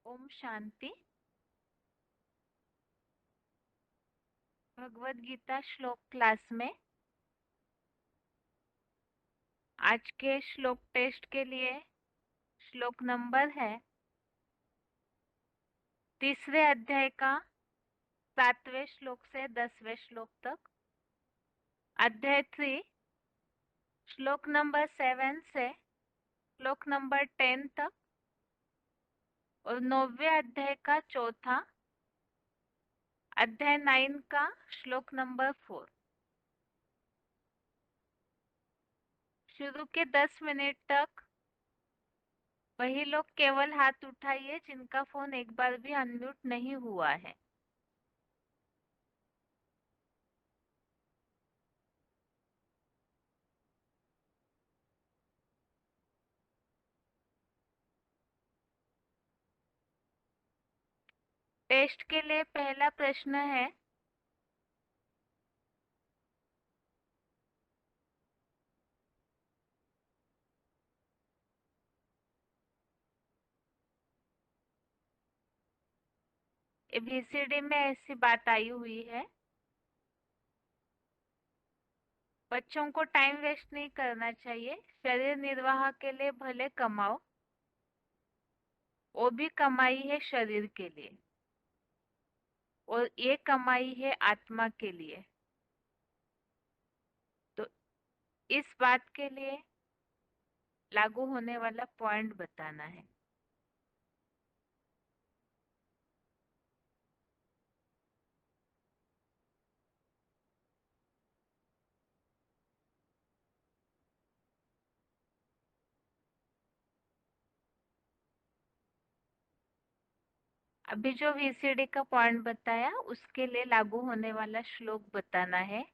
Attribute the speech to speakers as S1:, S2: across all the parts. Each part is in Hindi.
S1: ओम शांति। भगवत गीता श्लोक क्लास में आज के श्लोक टेस्ट के लिए श्लोक नंबर है तीसरे अध्याय का 7वें श्लोक से 10वें श्लोक तक। अध्याय 3 श्लोक नंबर 7 से श्लोक नंबर 10 तक और 9वें अध्याय का चौथा अध्याय 9 का श्लोक नंबर 4। शुरू के 10 मिनट तक वही लोग केवल हाथ उठाइए जिनका फोन एक बार भी अनम्यूट नहीं हुआ है। टेस्ट के लिए पहला प्रश्न है, एबीसीडी में ऐसी बात आई हुई है, बच्चों को टाइम वेस्ट नहीं करना चाहिए, शरीर निर्वाह के लिए भले कमाओ, वो भी कमाई है शरीर के लिए और ये कमाई है आत्मा के लिए। तो इस बात के लिए लागू होने वाला पॉइंट बताना है। अभी जो वीसीडी का पॉइंट बताया उसके लिए लागू होने वाला श्लोक बताना है।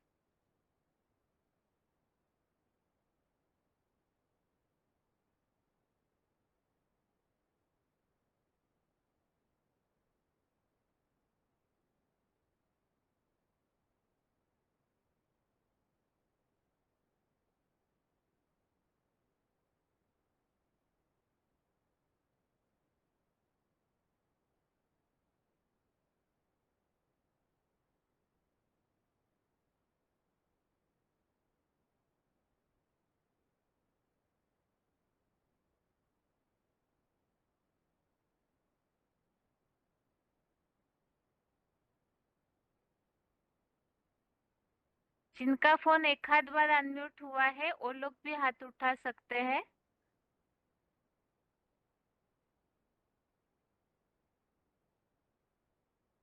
S1: जिनका फोन एक आध बार अनम्यूट हुआ है वो लोग भी हाथ उठा सकते हैं।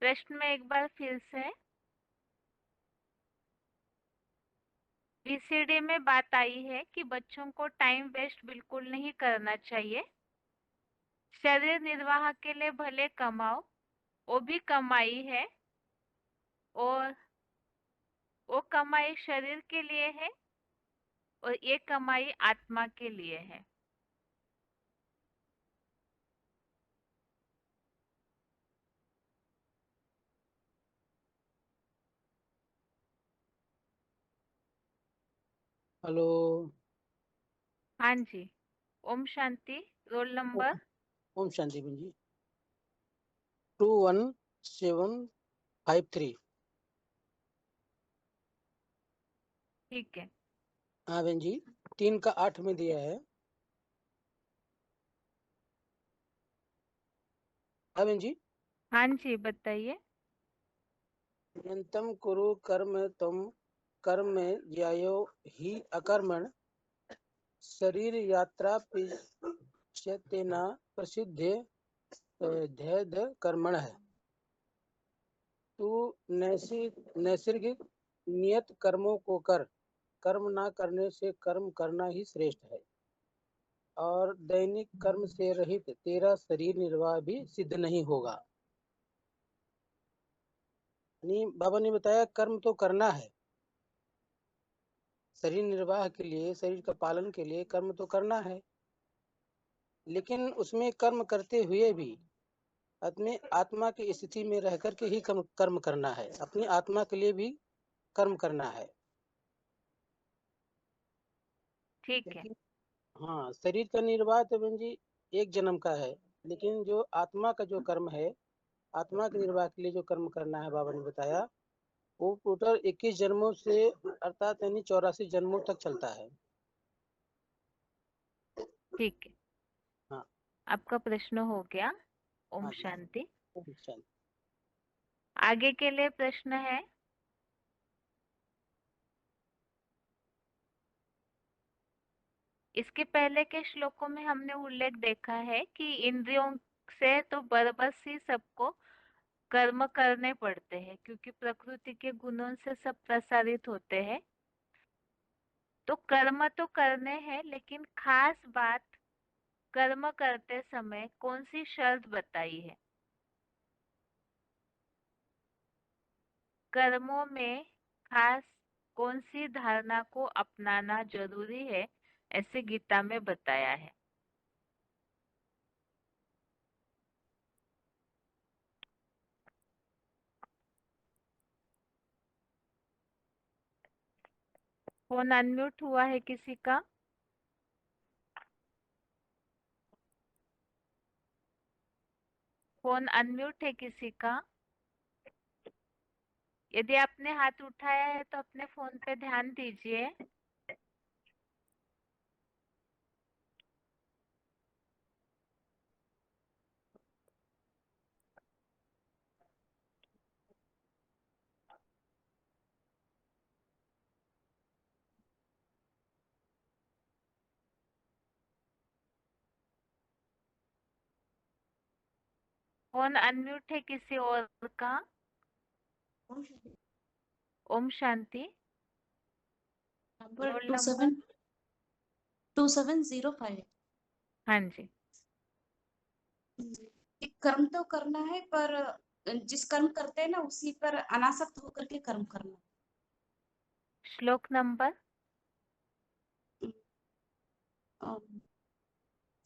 S1: प्रश्न में एक बार फिर से, वीसीडी में बात आई है कि बच्चों को टाइम वेस्ट बिल्कुल नहीं करना चाहिए, शरीर निर्वाह के लिए भले कमाओ, वो भी कमाई है और वो कमाई शरीर के लिए है और ये कमाई आत्मा के लिए है।
S2: हेलो।
S1: हाँ जी। ओम शांति। रोल नंबर
S2: ओम शांति बहन जी। 21753।
S1: ठीक है।
S2: हाँ बहन जी, 3 का 8 में दिया है। हाँ बहन जी।
S1: हाँ जी बताइए।
S2: यंतम कुरु कर्म तम कर्म ज्यायो ही अकर्मण शरीर यात्रा पिछतेना प्रसिद्ध ध्येय कर्मण है। तू नैसर्गिक नियत कर्मों को कर, कर्म ना करने से कर्म करना ही श्रेष्ठ है और दैनिक कर्म से रहित तेरा शरीर निर्वाह भी सिद्ध नहीं होगा। यानी बाबा ने बताया कर्म तो करना है, शरीर निर्वाह के लिए, शरीर का पालन के लिए कर्म तो करना है, लेकिन उसमें कर्म करते हुए भी अपने आत्मा की स्थिति में रह करके ही कर्म करना है, अपनी आत्मा के लिए भी कर्म करना है।
S1: ठीक है।
S2: क्योंकि हाँ, शरीर का निर्वाह तो बहन जी एक जन्म का है, लेकिन जो आत्मा का जो कर्म है, आत्मा के निर्वाह के लिए जो कर्म करना है, बाबा ने बताया वो टोटल 21 जन्मों से अर्थात यानी 84 जन्मों तक चलता है।
S1: ठीक है,
S2: हाँ।
S1: आपका प्रश्न हो गया। ओम
S2: हाँ जी।
S1: शांति।
S2: अच्छा।
S1: आगे के लिए प्रश्न है, इसके पहले के श्लोकों में हमने उल्लेख देखा है कि इंद्रियों से तो बरबस ही सबको कर्म करने पड़ते हैं, क्योंकि प्रकृति के गुणों से सब प्रसारित होते हैं। तो कर्म तो करने हैं, लेकिन खास बात कर्म करते समय कौन सी शर्त बताई है? कर्मों में खास कौन सी धारणा को अपनाना जरूरी है, ऐसे गीता में बताया है? फोन अनम्यूट हुआ है किसी का? फोन अनम्यूट है किसी का? यदि आपने हाथ उठाया है तो अपने फोन पे ध्यान दीजिए। फोन अनम्यूट है किसी और का? ओम शांति।
S3: Number
S1: roll
S3: two
S1: number?
S3: Seven 2705।
S1: हाँ जी।
S3: एक कर्म तो करना है, पर जिस कर्म करते हैं ना उसी पर अनासक्त होकर के कर्म करना।
S1: श्लोक नंबर?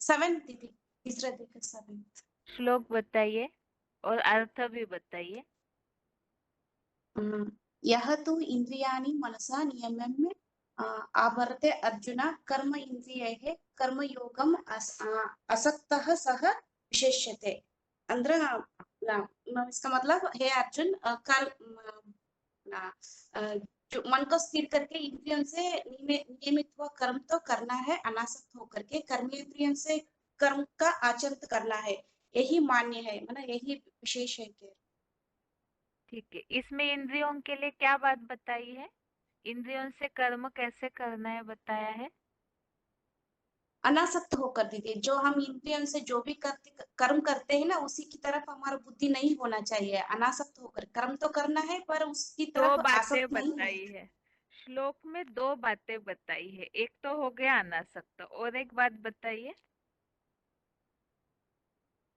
S3: 7 दीदी, तीसरा देखो 7।
S1: श्लोक बताइए और अर्थ भी बताइए।
S3: यह तु इंद्रियाणि मनसा नियम्य आवर्ते अर्जुन कर्म इंद्रियैः कर्मयोगम असक्तः सह विशेष्यते। अंद्र इसका मतलब है अर्जुन, जो मन को स्थिर करके इंद्रियों से नियमित हुआ कर्म तो करना है, अनासक्त होकर के कर्मेंद्रियों से कर्म का आचरण करना है, यही मान्य है, मतलब यही विशेष है कि
S1: ठीक है, इसमें इंद्रियों के लिए क्या बात बताई है? इंद्रियों से कर्म कैसे करना है बताया है?
S3: अनासक्त होकर दीजिए। जो हम इंद्रियों से जो भी कर्म करते हैं ना उसी की तरफ हमारा बुद्धि नहीं होना चाहिए। अनासक्त होकर कर्म तो करना है पर उसकी
S1: दो
S3: तरफ
S1: बातें
S3: आसक्त नहीं है।
S1: बताई है श्लोक में, दो बातें बताई है। एक तो हो गया अनासक्त, और एक बात बताइए।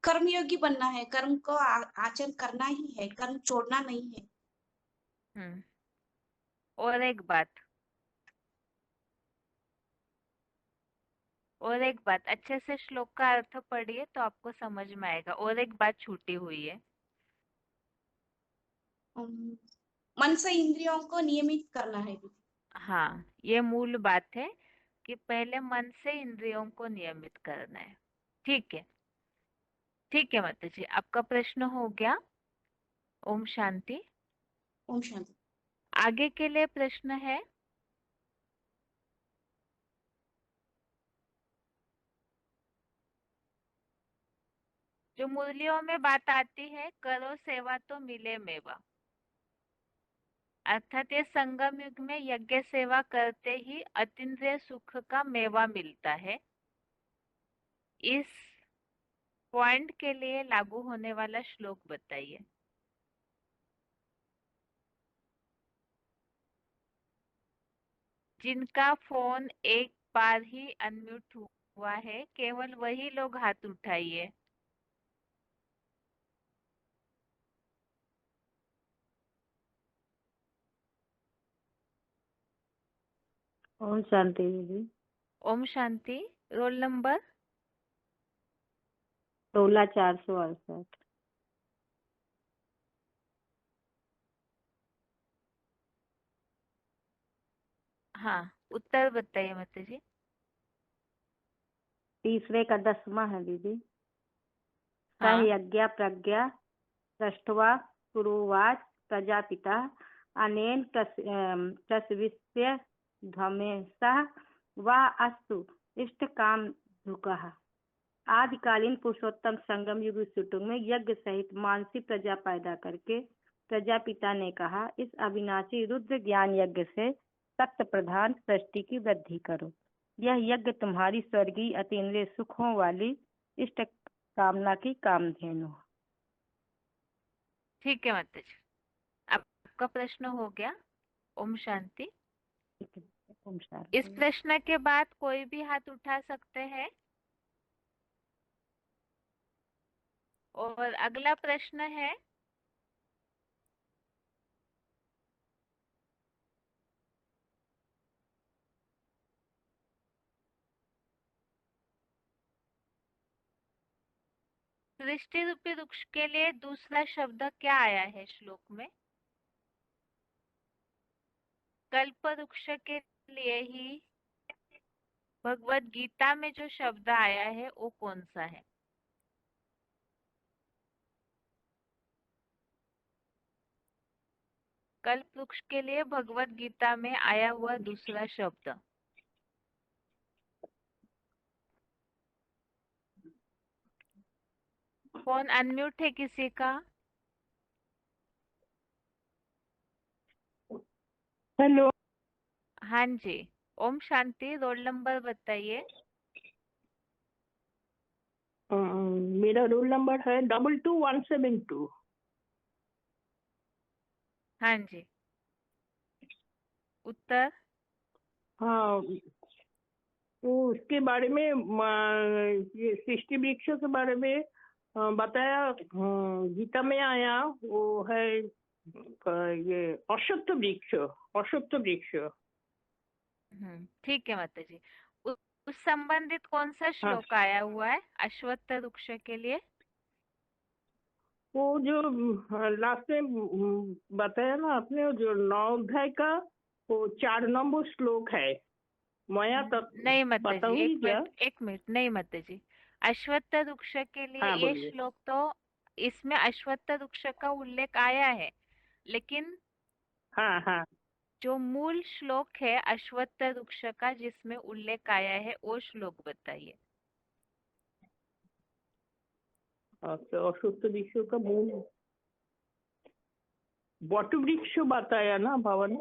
S3: कर्मयोगी बनना है, कर्म को आचरण करना ही है, कर्म छोड़ना नहीं है।
S1: हम्म। और एक बात, और एक बात, अच्छे से श्लोक का अर्थ पढ़िए तो आपको समझ में आएगा। और एक बात छूटी हुई है।
S3: मन से इंद्रियों को नियमित करना है दीदी।
S1: हाँ, ये मूल बात है कि पहले मन से इंद्रियों को नियमित करना है। ठीक है, ठीक है माता जी, आपका प्रश्न हो गया। ओम शांति।
S3: ओम शांति।
S1: आगे के लिए प्रश्न है, जो मुरलियों में बात आती है, करो सेवा तो मिले मेवा। अर्थात ये संगम युग में यज्ञ सेवा करते ही अतीन्द्रिय सुख का मेवा मिलता है। इस पॉइंट के लिए लागू होने वाला श्लोक बताइए। जिनका फोन एक बार ही अनम्यूट हुआ है, केवल वही लोग हाथ उठाइए।
S4: ओम शांति दीदी।
S1: ओम शांति। Roll number?
S4: 16468।
S1: हाँ, उत्तर बताइए माता जी।
S4: तीसरे का 10वां है दीदी।
S1: हाँ
S4: सह यज्ञ प्रज्ञा पृष्ट्वा पुरोवाच प्रजापिता अनेन प्रसविष्य ध्वमेशः वा अस्तु इष्टकाम धुकः। आदिकालीन पुरुषोत्तम संगम युग सुटुंग में यज्ञ सहित मानसी प्रजा पैदा करके प्रजापिता ने कहा, इस अविनाशी रुद्र ज्ञान यज्ञ से सत्य प्रधान सृष्टि की वृद्धि करो। यह यज्ञ तुम्हारी स्वर्गीय अतीन्द्रिय सुखों वाली इष्ट कामना की कामधेनु।
S1: ठीक है माता जी, आपका प्रश्न हो गया। ओम शांति।
S4: ओम शांति।
S1: इस प्रश्न के बाद कोई भी हाथ उठा सकते हैं। और अगला प्रश्न है, सृष्टि रूपी वृक्ष के लिए दूसरा शब्द क्या आया है श्लोक में? कल्प वृक्ष के लिए ही भगवत गीता में जो शब्द आया है वो कौन सा है? कल्प वृक्ष के लिए भगवत गीता में आया हुआ दूसरा शब्द। फोन अनम्यूट है किसी का?
S5: हेलो।
S1: हाँ जी। ओम शांति। रोल नंबर बताइए।
S5: मेरा रोल नंबर है 22172।
S1: हाँ जी। उत्तर?
S5: हाँ, तो उसके बारे में ये सृष्टि वृक्ष के बारे में बताया, गीता में आया वो है ये अश्वत्थ वृक्ष। अश्वत्थ वृक्ष।
S1: ठीक है माता जी। उस संबंधित कौन सा श्लोक आया हुआ है अश्वत्थ वृक्ष के लिए?
S5: वो जो लास्ट में बताया ना आपने, जो 9 अध्याय का वो 4 नंबर श्लोक है। माया तक
S1: नहीं माता जी,
S5: बताऊंगी क्या?
S1: एक मिनट नहीं माता जी। अश्वत्थ वृक्ष के लिए
S5: हाँ,
S1: ये
S5: बोलिए।
S1: श्लोक तो इसमें अश्वत्थ वृक्ष का उल्लेख आया है, लेकिन
S5: हाँ हाँ।
S1: जो मूल श्लोक है अश्वत्थ वृक्ष का जिसमें उल्लेख आया है वो श्लोक बताइए।
S5: अच्छा, अश्वत्थ वृक्ष का मूल वट वृक्ष बताया ना भवन?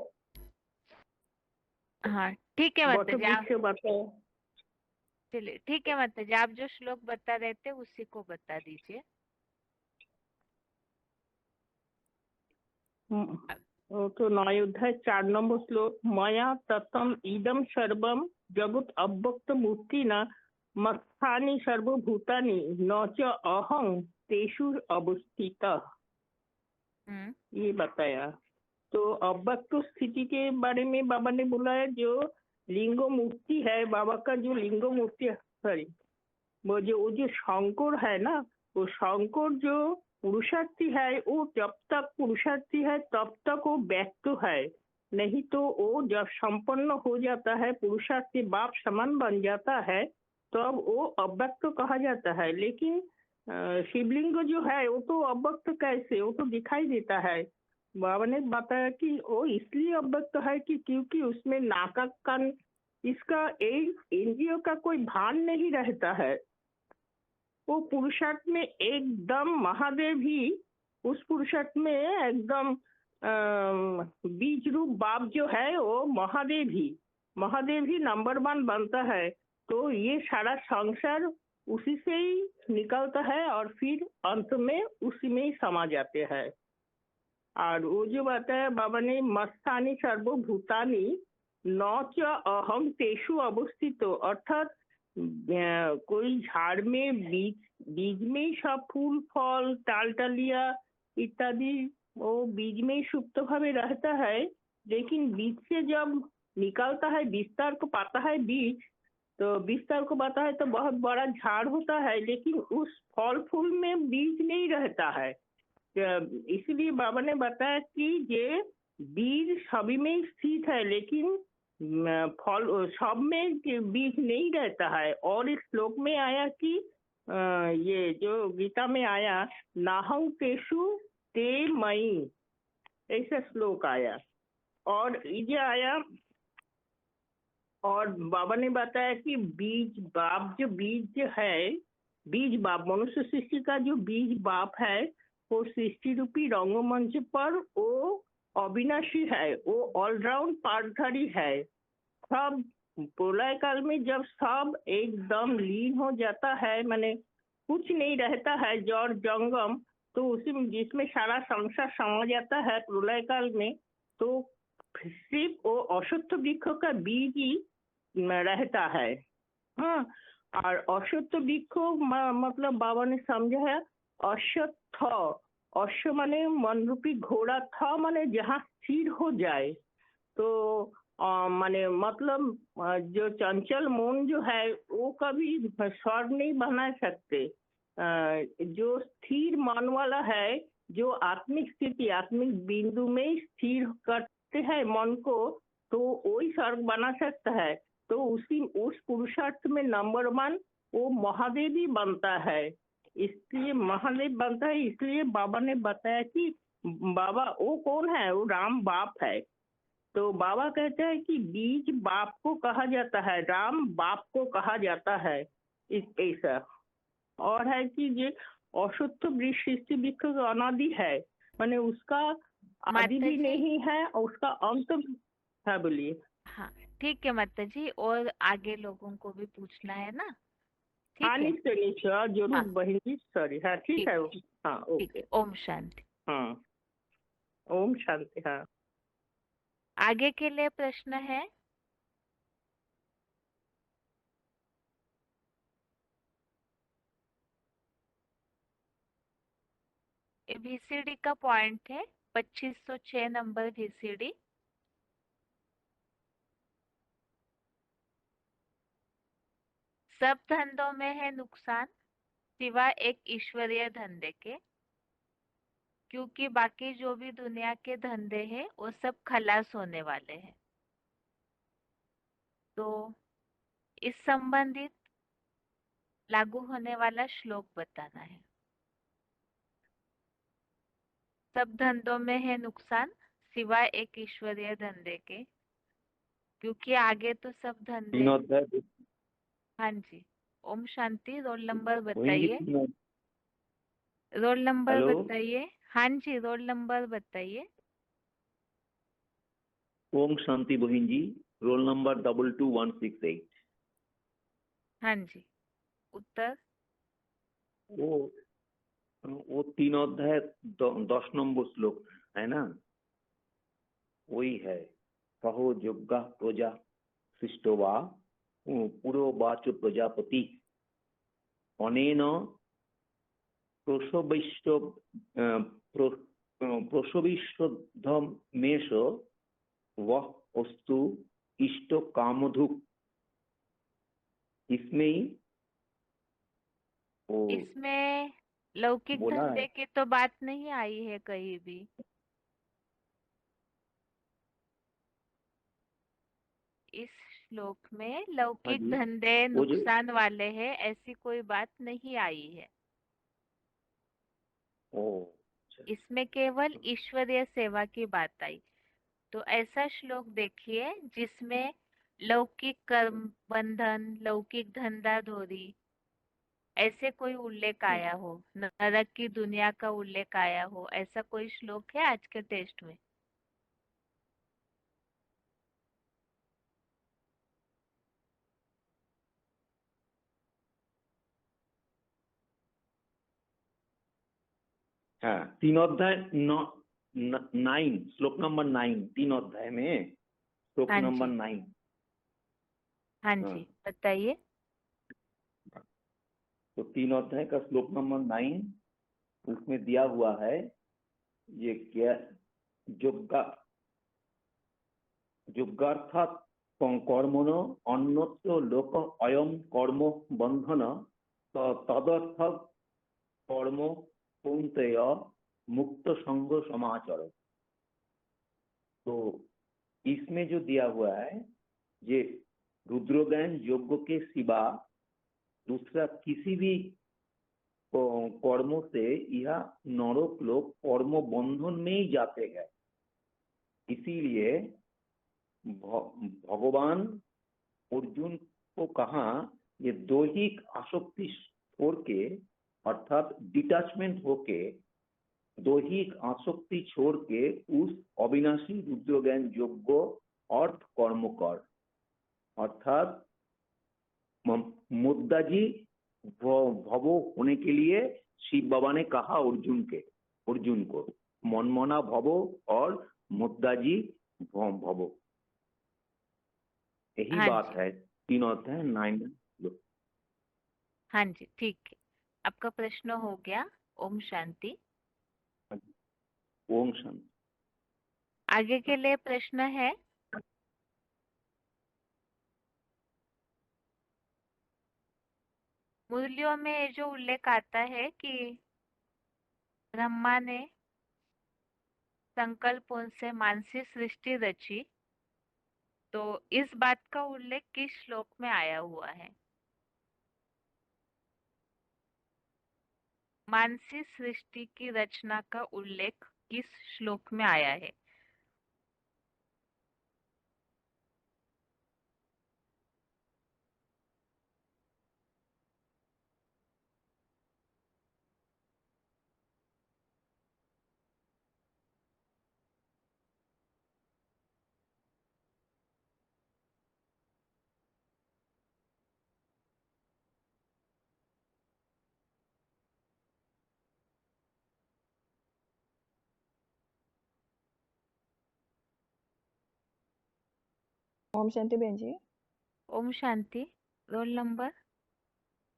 S1: हाँ ठीक है
S5: वट
S1: माता जी।
S5: वृक्ष बताया।
S1: चलिए ठीक है माता जी, आप जो श्लोक बता रहे थे उसी को बता दीजिए।
S5: तो 9 अध्याय 4 नंबर श्लोक। मया ततम इदम सर्वम जगत अव्यक्त मूर्ति न मत्स्थानि सर्वभूतानि न च अहं तेषु अवस्थितः। ये बताया। तो अव्यक्त स्थिति के बारे में बाबा ने बोला है, जो लिंग मूर्ति है बाबा का, जो लिंग मूर्ति है, सॉरी, वो जो शंकर है ना, वो शंकर जो पुरुषार्थी है, वो जब तक पुरुषार्थी है तब तक वो व्यक्त है, नहीं तो वो जब संपन्न हो जाता है, पुरुषार्थी बाप समान बन जाता है, तब वो अव्यक्त कहा जाता है। लेकिन शिवलिंग जो है वो तो अव्यक्त कैसे, वो तो दिखाई देता है। बाबा ने बताया कि वो इसलिए अव्यक्त है कि क्योंकि उसमें नाक कान इसका एक इंद्रियों का कोई भान नहीं रहता है। वो पुरुषार्थ में एकदम महादेव ही, उस पुरुषार्थ में एकदम बीज रूप बाप जो है वो महादेव ही नंबर 1 बनता है। तो ये सारा संसार उसी से ही निकलता है और फिर अंत में उसी में ही समा जाते हैं। और वो जो बताया बाबा ने, मस्तानी सर्वभूतानी न च अहम तेषु अवस्थितो, अर्थात कोई झाड़ में बीज में ही सब फूल फल टाल टलिया इत्यादि वो बीज में ही सुप्त भावे रहता है। लेकिन बीज से जब निकलता है, विस्तार को पाता है बीज, तो विस्तार को पाता है तो बहुत बड़ा झाड़ होता है, लेकिन उस फल फूल में बीज नहीं रहता है। इसलिए बाबा ने बताया कि ये बीज सभी में स्थित है, लेकिन फल सब में बीज नहीं रहता है। और इस श्लोक में आया कि ये जो गीता में आया, नाहं केशु ते मई, ऐसा श्लोक आया। और ये आया, और बाबा ने बताया कि बीज बाप, जो बीज है, बीज बाप मनुष्य सृष्टि का जो बीज बाप है, वो सृष्टि रूपी रंगमंच पर वो अविनाशी है, वो ऑलराउंड पार्टधारी है। सब प्रलय काल में जब सब एकदम लीन हो जाता है, माने कुछ नहीं रहता है, जड़ जंगम, तो उसी में जिसमें सारा संसार समा जाता है प्रलय काल में, तो सिर्फ वो अशुद्ध वृक्ष का बीज ही रहता है। हाँ, और अश्वत्थ वृक्ष मतलब बाबा ने समझा है, अश्वत्थ, अश्व माने मन रूपी घोड़ा, था माने जहाँ स्थिर हो जाए। तो माने मतलब जो चंचल मन जो है वो कभी स्वर्ग नहीं बना सकते। जो स्थिर मन वाला है, जो आत्मिक स्थिति, आत्मिक बिंदु में स्थिर करते हैं मन को, तो वही स्वर्ग बना सकता है। तो उस पुरुषार्थ में नंबर 1 वो महादेव ही बनता है। इसलिए महादेव बनता है, इसलिए बाबा ने बताया कि बाबा वो कौन है, वो राम बाप है। तो बाबा कहते हैं कि बीज बाप को कहा जाता है, राम बाप को कहा जाता है, ऐसा। और है कि ये अशुद्ध सृष्टि वृक्ष अनादि है, माने उसका आदि भी नहीं है और उसका अंत है। बोलिए।
S1: हाँ ठीक है माता जी, और आगे लोगों को भी पूछना है ना, ठीक है?
S5: निश्चय जरूर
S1: हाँ।
S5: बहन जी, सॉरी। हाँ ठीक है। हाँ
S1: ठीक
S5: ओके।
S1: है, ओम शांति।
S5: हाँ ओम शांति। हाँ
S1: आगे के लिए प्रश्न है? VCD का पॉइंट है 2506 नंबर VCD। सब धंधों में है नुकसान सिवाय एक ईश्वरीय धंधे के, क्योंकि बाकी जो भी दुनिया के धंधे हैं वो सब खलास होने वाले हैं। तो इस संबंधित लागू होने वाला श्लोक बताना है। सब धंधों में है नुकसान सिवाय एक ईश्वरीय धंधे के, क्योंकि आगे तो सब धंधे। हाँ जी, ओम शांति। रोल नंबर बताइए, रोल नंबर बताइए। हाँ जी, रोल नंबर बताइए।
S6: ओम शांति बहन जी, रोल नंबर 22168।
S1: हाँ जी, उत्तर?
S6: वो 3 अध्याय 10 नंबर श्लोक है ना, वही है। सहो यज्ञ प्रजा सृष्टो वा पुरोवाच प्रजापति अनेन प्रसविष्वधमेश वह वस्तु इष्ट कामधुक।
S1: इसमें लौकिक धंधे की तो बात नहीं आई है कहीं भी। इस श्लोक में लौकिक धंधे नुकसान वाले हैं ऐसी कोई बात नहीं आई है। इसमें केवल ईश्वरीय सेवा की बात आई। तो ऐसा श्लोक देखिए जिसमें लौकिक कर्म बंधन, लौकिक धंधा धोरी ऐसे कोई उल्लेख आया हो, नरक की दुनिया का उल्लेख आया हो, ऐसा कोई श्लोक है आज के टेस्ट में?
S6: हाँ, 3 अध्याय 9 श्लोक नंबर 9, 3 अध्याय में श्लोक नंबर 9।
S1: हाँ जी बताइए।
S6: तो 3 अध्याय का श्लोक नंबर 9 उसमें दिया हुआ है, ये क्या योगार्थात् कर्मण अन्यत्र लोक अयम कर्म बंधन तदर्थ कर्म कौन्तेय मुक्त संग समाचार। तो इसमें जो दिया हुआ है, ये रुद्रज्ञान योग्य के सिवा दूसरा किसी भी कर्म से यह नरक लोग कर्म बंधन में ही जाते हैं। इसीलिए भगवान अर्जुन को कहा ये दैहिक आसक्ति छोड़ के, अर्थात डिटैचमेंट होके, दैहिक आसक्ति छोड़ के उस अविनाशी रुद्र ज्ञान योग्य अर्थ कर्म कर। अर्थात मुद्दाजी भव होने के लिए शिव बाबा ने कहा अर्जुन को मनमना भव और मुद्दाजी भव। यही
S1: हाँ
S6: बात
S1: जी,
S6: है 3 अध्याय 9।
S1: हाँ जी, ठीक है। आपका प्रश्न हो गया। ओम शांति।
S6: ओम शांति।
S1: आगे के लिए प्रश्न है, मूल्यों में जो उल्लेख आता है कि ब्रह्मा ने संकल्पों से मानसिक सृष्टि रची, तो इस बात का उल्लेख किस श्लोक में आया हुआ है? मानसिक सृष्टि की रचना का उल्लेख किस श्लोक में आया है?
S7: ओम शांति बहन जी।
S1: ओम शांति। Roll number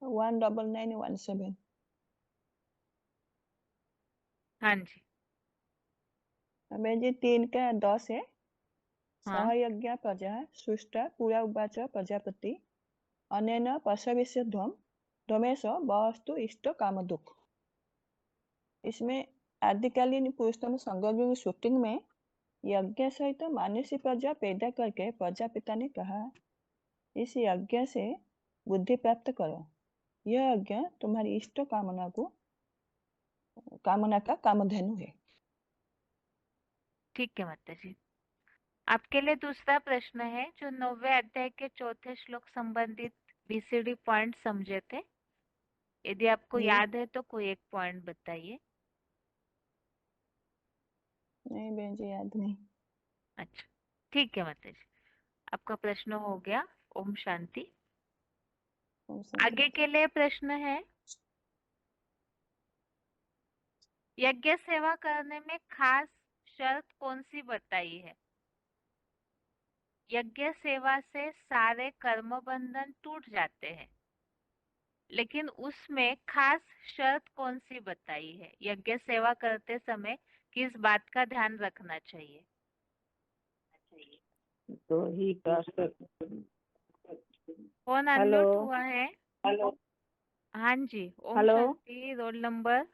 S7: 19917।
S1: हाँ जी।
S7: बहन जी 3 का 10 है।
S1: हाँ,
S7: सहयज्ञ प्रजा सृष्टा पुरा उवाच प्रजापति अनेन पशविष्य ध्वमेश वस्तु इष्ट काम दुख। इसमें आदिकालीन पुरुषोत्तम संगम की शूटिंग में यज्ञ सहित मानसी प्रजा पैदा करके प्रजापिता ने कहा, इस यज्ञ से बुद्धि प्राप्त करो। यह यज्ञ तुम्हारी इष्ट कामना का कामधेनु है।
S1: ठीक है माता जी। आपके लिए दूसरा प्रश्न है, जो 9वें अध्याय के 4थे श्लोक संबंधित बीसीडी पॉइंट समझे थे। यदि आपको
S7: जी
S1: याद है तो कोई एक पॉइंट बताइए।
S7: नहीं बहन जी याद नहीं।
S1: अच्छा, ठीक है माता जी। आपका प्रश्न हो गया। ओम शांति।
S7: ओम शांति
S1: आगे
S7: बहन
S1: के लिए प्रश्न है, यज्ञ सेवा करने में खास शर्त कौन सी बताई है? यज्ञ सेवा से सारे कर्म बंधन टूट जाते हैं, लेकिन उसमें खास शर्त कौन सी बताई है? यज्ञ सेवा करते समय किस बात का ध्यान रखना चाहिए?
S5: तो ही का
S1: कौन
S5: हेलो
S1: अनम्यूट हुआ है?
S5: हेलो
S1: हाँ जी। ओम
S5: हेलो
S1: शांति। Roll number?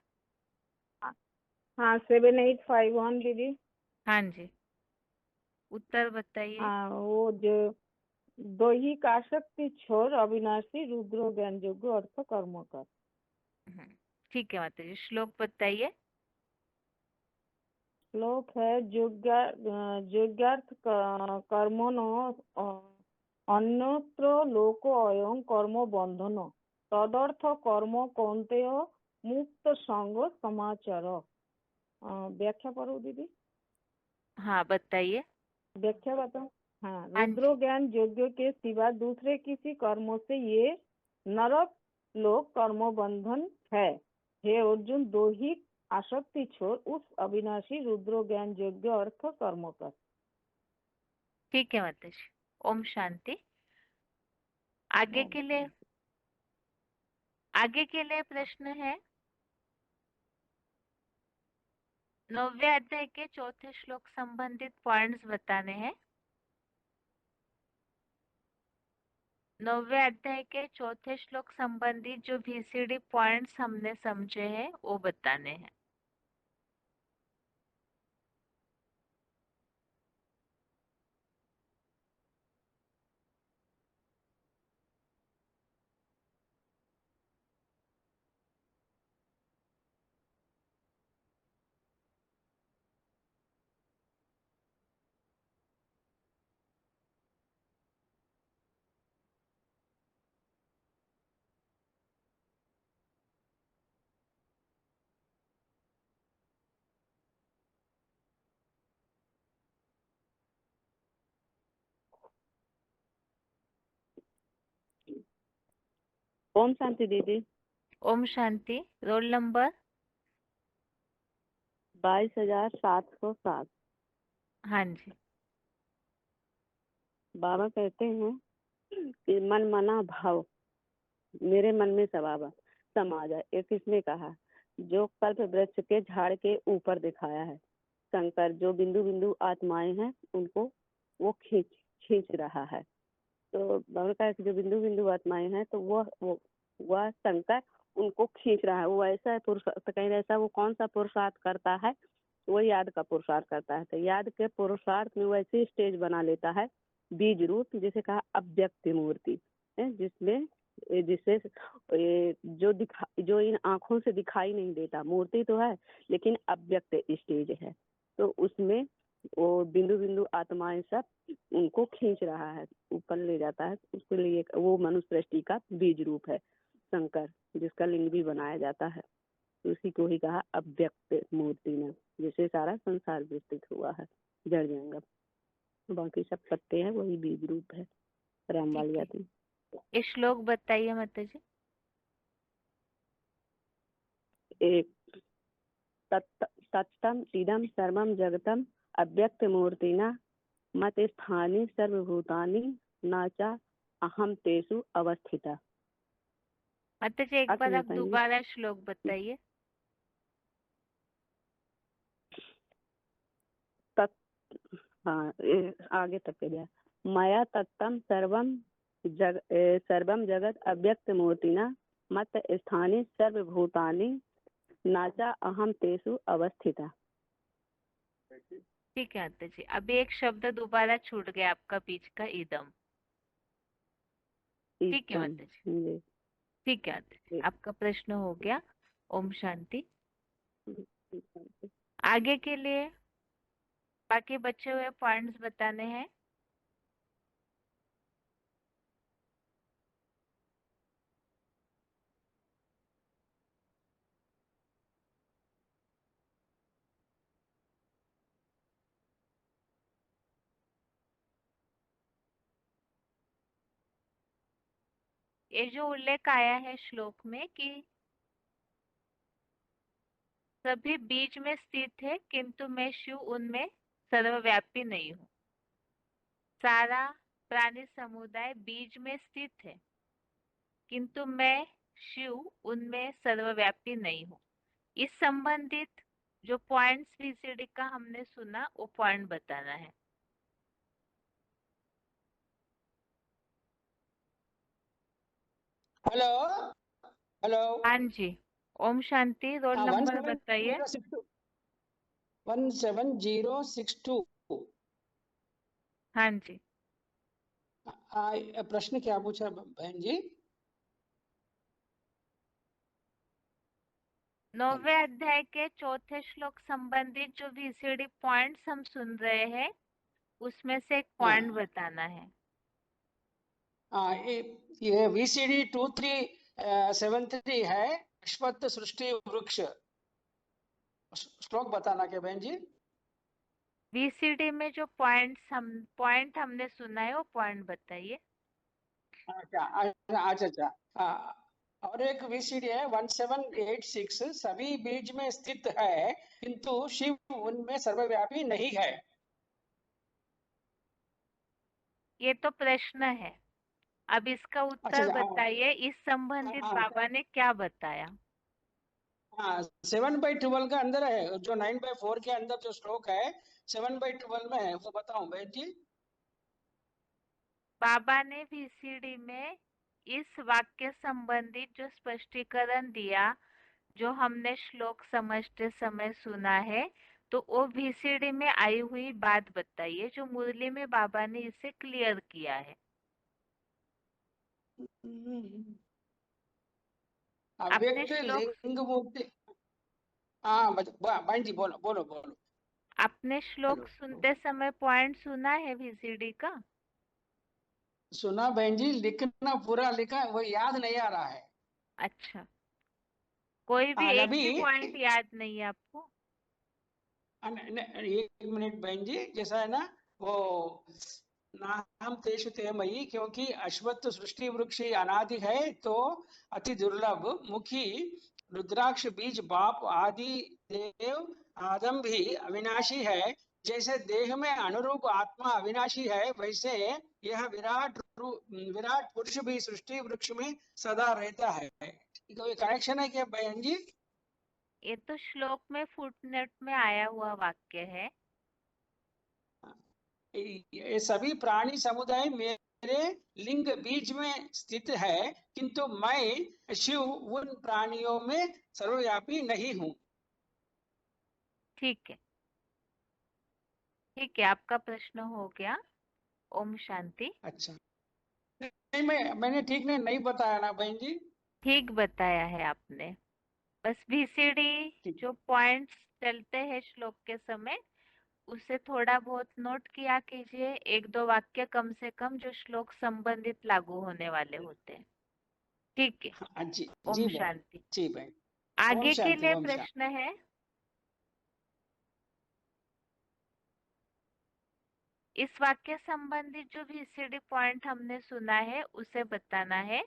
S5: हाँ 7851 दीदी।
S1: हाँ जी, उत्तर बताइए।
S5: हाँ वो जो दैहिक आसक्ति छोड़ अविनाशी रुद्र ज्ञान योग्य अर्थ कर्म कर।
S1: ठीक है माता जी, श्लोक बताइए।
S5: श्लोक है योग्यार्थ कर्मणो अन्यत्र लोको अयं कर्म बंधन तदर्थ कर्म कौन्तेय मुक्त संग समाचार। व्याख्या करो दीदी।
S1: हाँ बताइए।
S5: व्याख्या बताओ। हाँ
S1: हाँ
S5: रुद्र
S1: जी,
S5: ज्ञान योग्य के सिवा दूसरे किसी कर्मों से ये नरक लोक कर्म बंधन है। हे अर्जुन दैहिक आसक्ति छोड़ उस अविनाशी रुद्र ज्ञान योग्य अर्थ कर्म कर।
S1: ठीक है माता जी। ओम शांति। आगे
S5: ओम
S1: के लिए आगे के लिए प्रश्न है, 9वें अध्याय के 4थे श्लोक संबंधित पॉइंट्स बताने हैं। 9वें अध्याय के 4थे श्लोक संबंधित जो बीसीडी पॉइंट्स हमने समझे हैं वो बताने हैं।
S4: ओम शांति दीदी।
S1: ओम शांति। Roll number
S4: 22,707।
S1: हाँ जी।
S4: बाबा कहते हैं कि मन मना भाव मेरे मन में समा जाए। एक इसमें कहा जो कल्प वृक्ष के झाड़ के ऊपर दिखाया है शंकर, जो बिंदु बिंदु आत्माएं हैं उनको वो खींच रहा है। तो बाबा का जो बिंदु बिंदु आत्माएं हैं तो वह शंकर उनको खींच रहा है। वो ऐसा पुरुषार्थ, कहीं ऐसा वो कौन सा पुरुषार्थ करता है, वो याद का पुरुषार्थ करता है। तो याद के पुरुषार्थ में वो ऐसी स्टेज बना लेता है बीज रूप, जिसे कहा अव्यक्त मूर्ति, जिसमें जिससे जो इन आंखों से दिखाई नहीं देता, मूर्ति तो है लेकिन अव्यक्त स्टेज है। तो उसमें वो बिंदु बिंदु आत्माएं सब उनको खींच रहा है, ऊपर ले जाता है। उसके लिए वो मनुष्य सृष्टि का बीज रूप है शंकर, जिसका लिंग भी बनाया जाता है। उसी को ही कहा अव्यक्त मूर्ति ने, जिसे सारा संसार विस्तृत हुआ है, जड़ जंगम। बाकी सब पत्ते हैं, वही बीज रूप है। रामवाली
S1: ठीक है।
S4: आती।
S1: ये श्लोक बताइए माता जी।
S4: एक तत्तम इदम सर्वम जगतम अव्यक्त मूर्तिना मत स्थानी सर्वभूतानि नाचा अहम तेसु अवस्थिता।
S1: माता जी एक बार आप दोबारा श्लोक बताइए।
S4: हाँ, आगे तक के गया। माया तत्तम सर्वम जगत अव्यक्त मूर्तिना मत स्थानी सर्वभूतानि नाचा अहम तेसु अवस्थिता।
S1: ठीक है माता जी। अभी एक शब्द दोबारा छूट गया आपका बीच का, इदम। ठीक है माता जी। ठीक है माता जी, आपका प्रश्न हो गया। ओम शांति। आगे के लिए बाकी बचे हुए पॉइंट्स बताने हैं। ये जो उल्लेख आया है श्लोक में कि सभी बीज में स्थित है किंतु मैं शिव उनमें सर्वव्यापी नहीं हूँ। सारा प्राणी समुदाय बीज में स्थित है किंतु मैं शिव उनमें सर्वव्यापी नहीं हूँ। इस संबंधित जो पॉइंट्स वीसीडी का हमने सुना वो पॉइंट बताना है।
S2: Hello hello.
S1: हाँ जी। ओम शांति। रोल नंबर बताइए।
S2: 17062।
S1: हाँ जी।
S2: प्रश्न क्या पूछा बहन जी?
S1: 9वें अध्याय के चौथे श्लोक संबंधित जो वीसीडी पॉइंट्स हम सुन रहे हैं उसमें से एक पॉइंट बताना है।
S2: ये VCD 2373 है, अश्वत्थ सृष्टि वृक्ष। श्लोक बताना क्या बहन जी?
S1: वीसीडी में जो पॉइंट हमने सुना है वो पॉइंट बताइए।
S2: अच्छा। और एक VCD है 1786, सभी बीज में स्थित है किंतु शिव उनमें सर्वव्यापी नहीं है।
S1: ये तो प्रश्न है। अब इसका उत्तर बताइए। इस संबंधित बाबा ने क्या बताया?
S2: 7/12 का अंदर है, जो 9/4 के अंदर जो श्लोक है 7/12 में है, वो बताऊं बहन जी?
S1: बाबा ने वीसीडी में इस वाक्य संबंधित जो स्पष्टीकरण दिया, जो हमने श्लोक समझते समय सुना है, तो वो वीसीडी में आई हुई बात बताइए जो मुरली में बाबा ने इसे क्लियर किया है।
S2: अव्यक्त लिंग मूर्ति। बहन जी बोलो बोलो बोलो।
S1: आपने श्लोक सुनते समय पॉइंट सुना है वीसीडी का?
S2: सुना बहन जी, लिखना पूरा लिखा, वो याद नहीं आ रहा है।
S1: अच्छा, कोई भी एक भी पॉइंट याद नहीं है आपको?
S2: एक मिनट बहन जी, जैसा है ना वो नाहम तेषु ते मयि, क्योंकि अश्वत्थ सृष्टि वृक्ष अनादि है तो अति दुर्लभ। मुखी रुद्राक्ष बीज बाप आदि देव आदम भी अविनाशी है। जैसे देह में अनुरूप आत्मा अविनाशी है, वैसे यह विराट पुरुष भी सृष्टि वृक्ष में सदा रहता है। कोई कनेक्शन है क्या बहन जी?
S1: ये तो श्लोक में फुटनोट में आया हुआ वाक्य है।
S2: ये सभी प्राणी समुदाय मेरे लिंग बीज में स्थित है, किंतु मैं शिव उन प्राणियों में सर्वव्यापी नहीं हूँ।
S1: ठीक है, ठीक है, आपका प्रश्न हो गया। ओम शांति।
S2: अच्छा, नहीं मैंने ठीक नहीं बताया ना बहन जी?
S1: ठीक बताया है आपने। बस VCD
S2: ठीक।
S1: जो पॉइंट्स चलते हैं श्लोक के समय, उसे थोड़ा बहुत नोट किया कीजिए। एक दो वाक्य कम से कम जो श्लोक संबंधित लागू होने वाले होते हैं। ठीक है।
S2: हाँ जी
S1: ओम
S2: जी बहन,
S1: शांति।
S2: जी बहन। ओम
S1: आगे के
S2: शांति,
S1: लिए
S2: ओम शांति।
S1: प्रश्न है, इस वाक्य संबंधित जो VCD पॉइंट हमने सुना है उसे बताना है।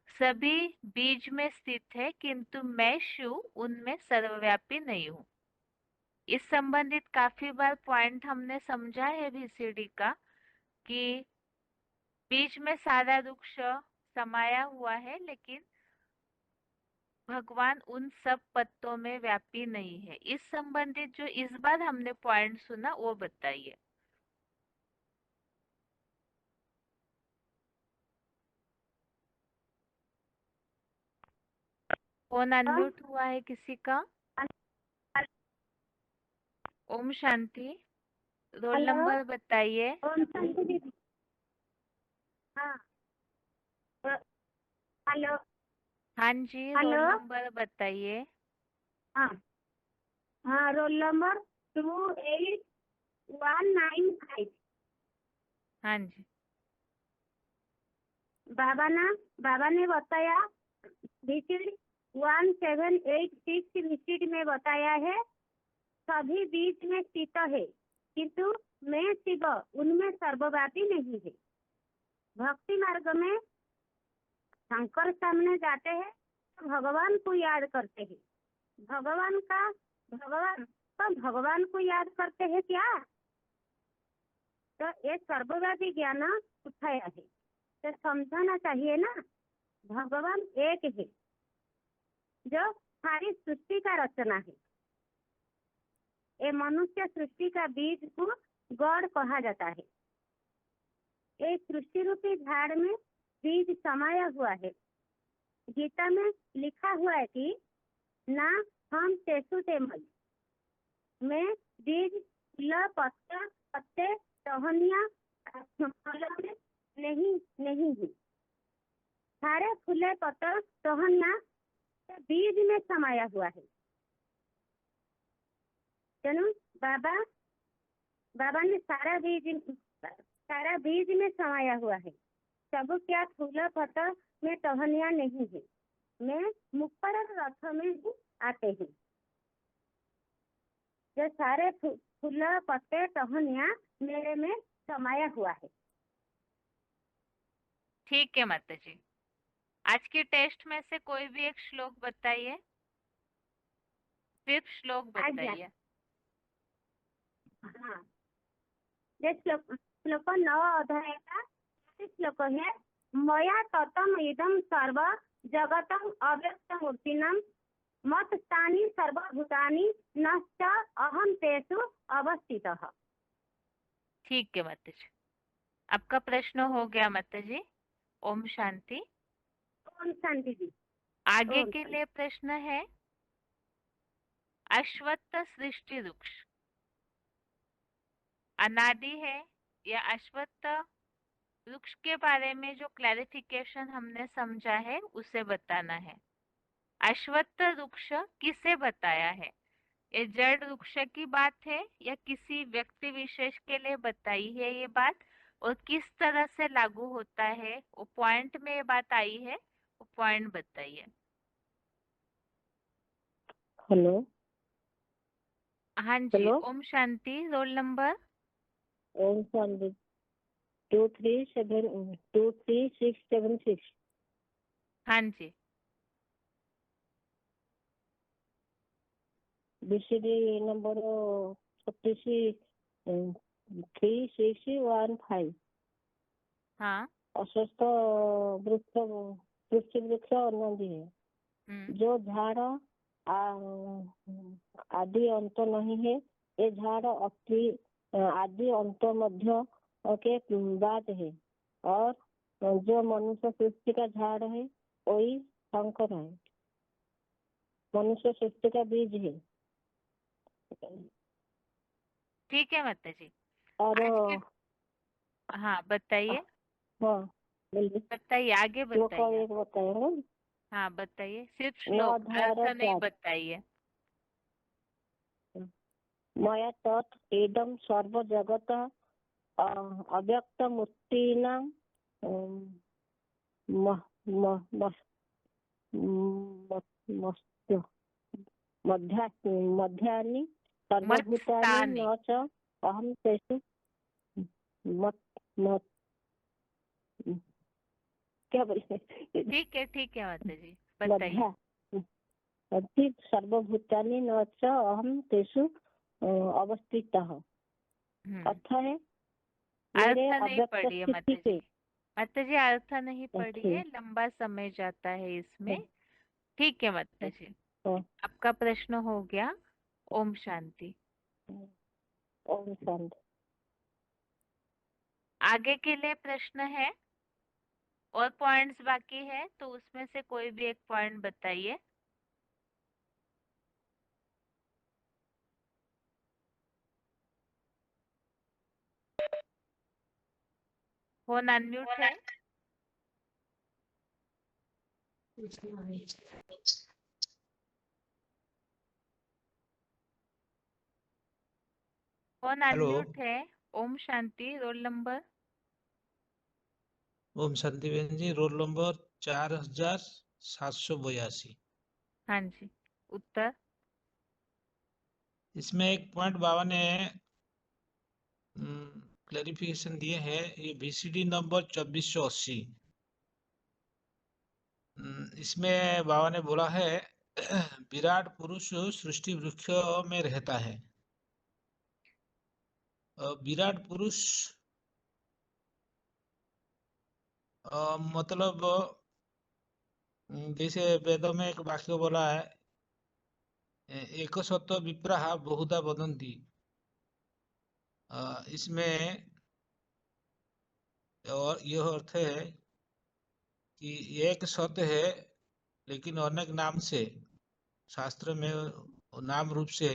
S1: सभी बीज में स्थित है, किंतु मैं शिव उनमें सर्वव्यापी नहीं हूँ। इस संबंधित काफी बार पॉइंट हमने समझा है VCD का, कि बीज में सारा वृक्ष समाया हुआ है, लेकिन भगवान उन सब पत्तों में व्यापी नहीं है। इस संबंधित जो इस बार हमने पॉइंट सुना वो बताइए। फोन अनम्यूट हुआ है किसी का? ओम शांति। Roll
S4: hello.
S1: नंबर बताइए।
S4: ओम शांति दीदी। हाँ। हेलो।
S1: हाँ जी, रोल
S4: हेलो।
S1: नंबर बताइए।
S4: हाँ हाँ, रोल नंबर 28195।
S1: हाँ जी।
S4: बाबा ने बताया VCD 1786 VCD में बताया है, सभी बीच में स्थित है, किंतु मैं शिव उनमें सर्वव्यापी नहीं है। भक्ति मार्ग में शंकर सामने जाते हैं तो भगवान को याद करते हैं। भगवान को याद करते हैं क्या? तो ये सर्वव्यापी ज्ञान उठाया है, तो समझाना चाहिए ना। भगवान एक है जो सारी सृष्टि का रचना है। ये मनुष्य सृष्टि का बीज को गॉड कहा जाता है। एक सृष्टि रूपी झाड़ में बीज समाया हुआ है। गीता में लिखा हुआ है कि ना हम तेसु ते मई, मैं बीज फूल पत्ते टहनिया फल में नहीं हूँ। सारे फूले पत्ते टहनिया बीज में समाया हुआ है। तेणु बाबा ने सारा बीज में समाया हुआ है। सब क्या फूल पत्ता में टहनिया नहीं है। मैं मुक्कर रथ में ही आते हैं। जो सारे फूल पत्ते टहनिया मेरे में समाया हुआ है।
S1: ठीक है माता जी। आज के टेस्ट में से कोई भी एक श्लोक बताइए, सिर्फ श्लोक बताइए।
S4: हाँ, ये श्लोक 9 अध्याय का श्लोक है। मया ततम इदम सर्व जगतम अव्यक्त मूर्तिनम मत स्थानी सर्वभूतानि नश्च अहम तेषु अवस्थितः।
S1: ठीक है माता जी, आपका प्रश्न हो गया माता जी। ओम शांति।
S4: ओम शांति जी।
S1: आगे
S4: ओम
S1: के
S4: शांति।
S1: लिए प्रश्न है, अश्वत्थ सृष्टि वृक्ष अनादि है या अश्वत्थ वृक्ष के बारे में जो क्लैरिफिकेशन हमने समझा है उसे बताना है। अश्वत्थ वृक्ष किसे बताया है? ये जड़ वृक्ष की बात है या किसी व्यक्ति विशेष के लिए बताई है ये बात, और किस तरह से लागू होता है, वो पॉइंट में ये बात आई है, वो पॉइंट बताइए।
S4: हेलो।
S1: हाँ जी।
S4: हेलो।
S1: ओम शांति। Roll number.
S4: ओम शांति। 23676।
S1: हाँ जी।
S4: BCD number 363615।
S1: हाँ।
S4: अस्वस्थ वृक्ष पुष्टि वृक्ष अनंदी है, जो झाड़ आदि अंत नहीं है। ये झाड़ अति आदि अंत मध्य के बाद है, और जो मनुष्य सृष्टि का झाड़ है वही शंकर है, मनुष्य सृष्टि का बीज है।
S1: ठीक है माता जी।
S4: और
S1: आज के हाँ बताइए,
S4: हाँ बोलिए,
S1: बताइए आगे
S4: श्लोक
S1: बताइए।
S4: एक बताएंगे।
S1: हाँ बताइए, सिर्फ
S4: नौ
S1: श्लोक,
S4: अध्याय
S1: अर्थ नहीं
S4: 4।
S1: बताइए।
S4: मया तत् इदं सर्व जगत अव्यक्त मूर्तिनां मध्यानि सर्वभूतानि
S1: मत्स्थानी।
S4: न च अहं तेषु मत क्या बोले,
S1: ठीक है माता जी, बताइए।
S4: मध्या सर्वभूतानि न च अहं तेषु अवस्थितः। अर्थ है मेरे
S1: अर्थ नहीं
S4: अव्यक्त
S1: पढ़िए
S4: स्थिति
S1: माता
S4: के।
S1: जी, माता जी अर्थ नहीं पढ़िए, लंबा समय जाता है इसमें। ठीक है माता जी, आपका प्रश्न हो गया। ओम शांति।
S4: ओम शांति।
S1: आगे के लिए प्रश्न है और पॉइंट्स बाकी है, तो उसमें से कोई भी एक पॉइंट बताइए। फोन अनम्यूट है। फोन
S8: हेलो,
S1: अनम्यूट है। ओम शांति, रोल नंबर।
S8: ओम शांति बहन जी, रोल नंबर 4782।
S1: हाँ जी, उत्तर।
S8: इसमें एक पॉइंट बाबा ने क्लैरिफिकेशन दिए हैं, ये बीसीडी नंबर 2480। इसमें बाबा ने बोला है विराट पुरुष सृष्टि वृक्ष में रहता है। विराट पुरुष मतलब जैसे वेदों में एक वाक्य बोला है, एक सत्व विप्रहा बहुधा वदन्ति। इसमें और यह अर्थ है कि एक सत्य है, लेकिन अनेक नाम से शास्त्र में नाम रूप से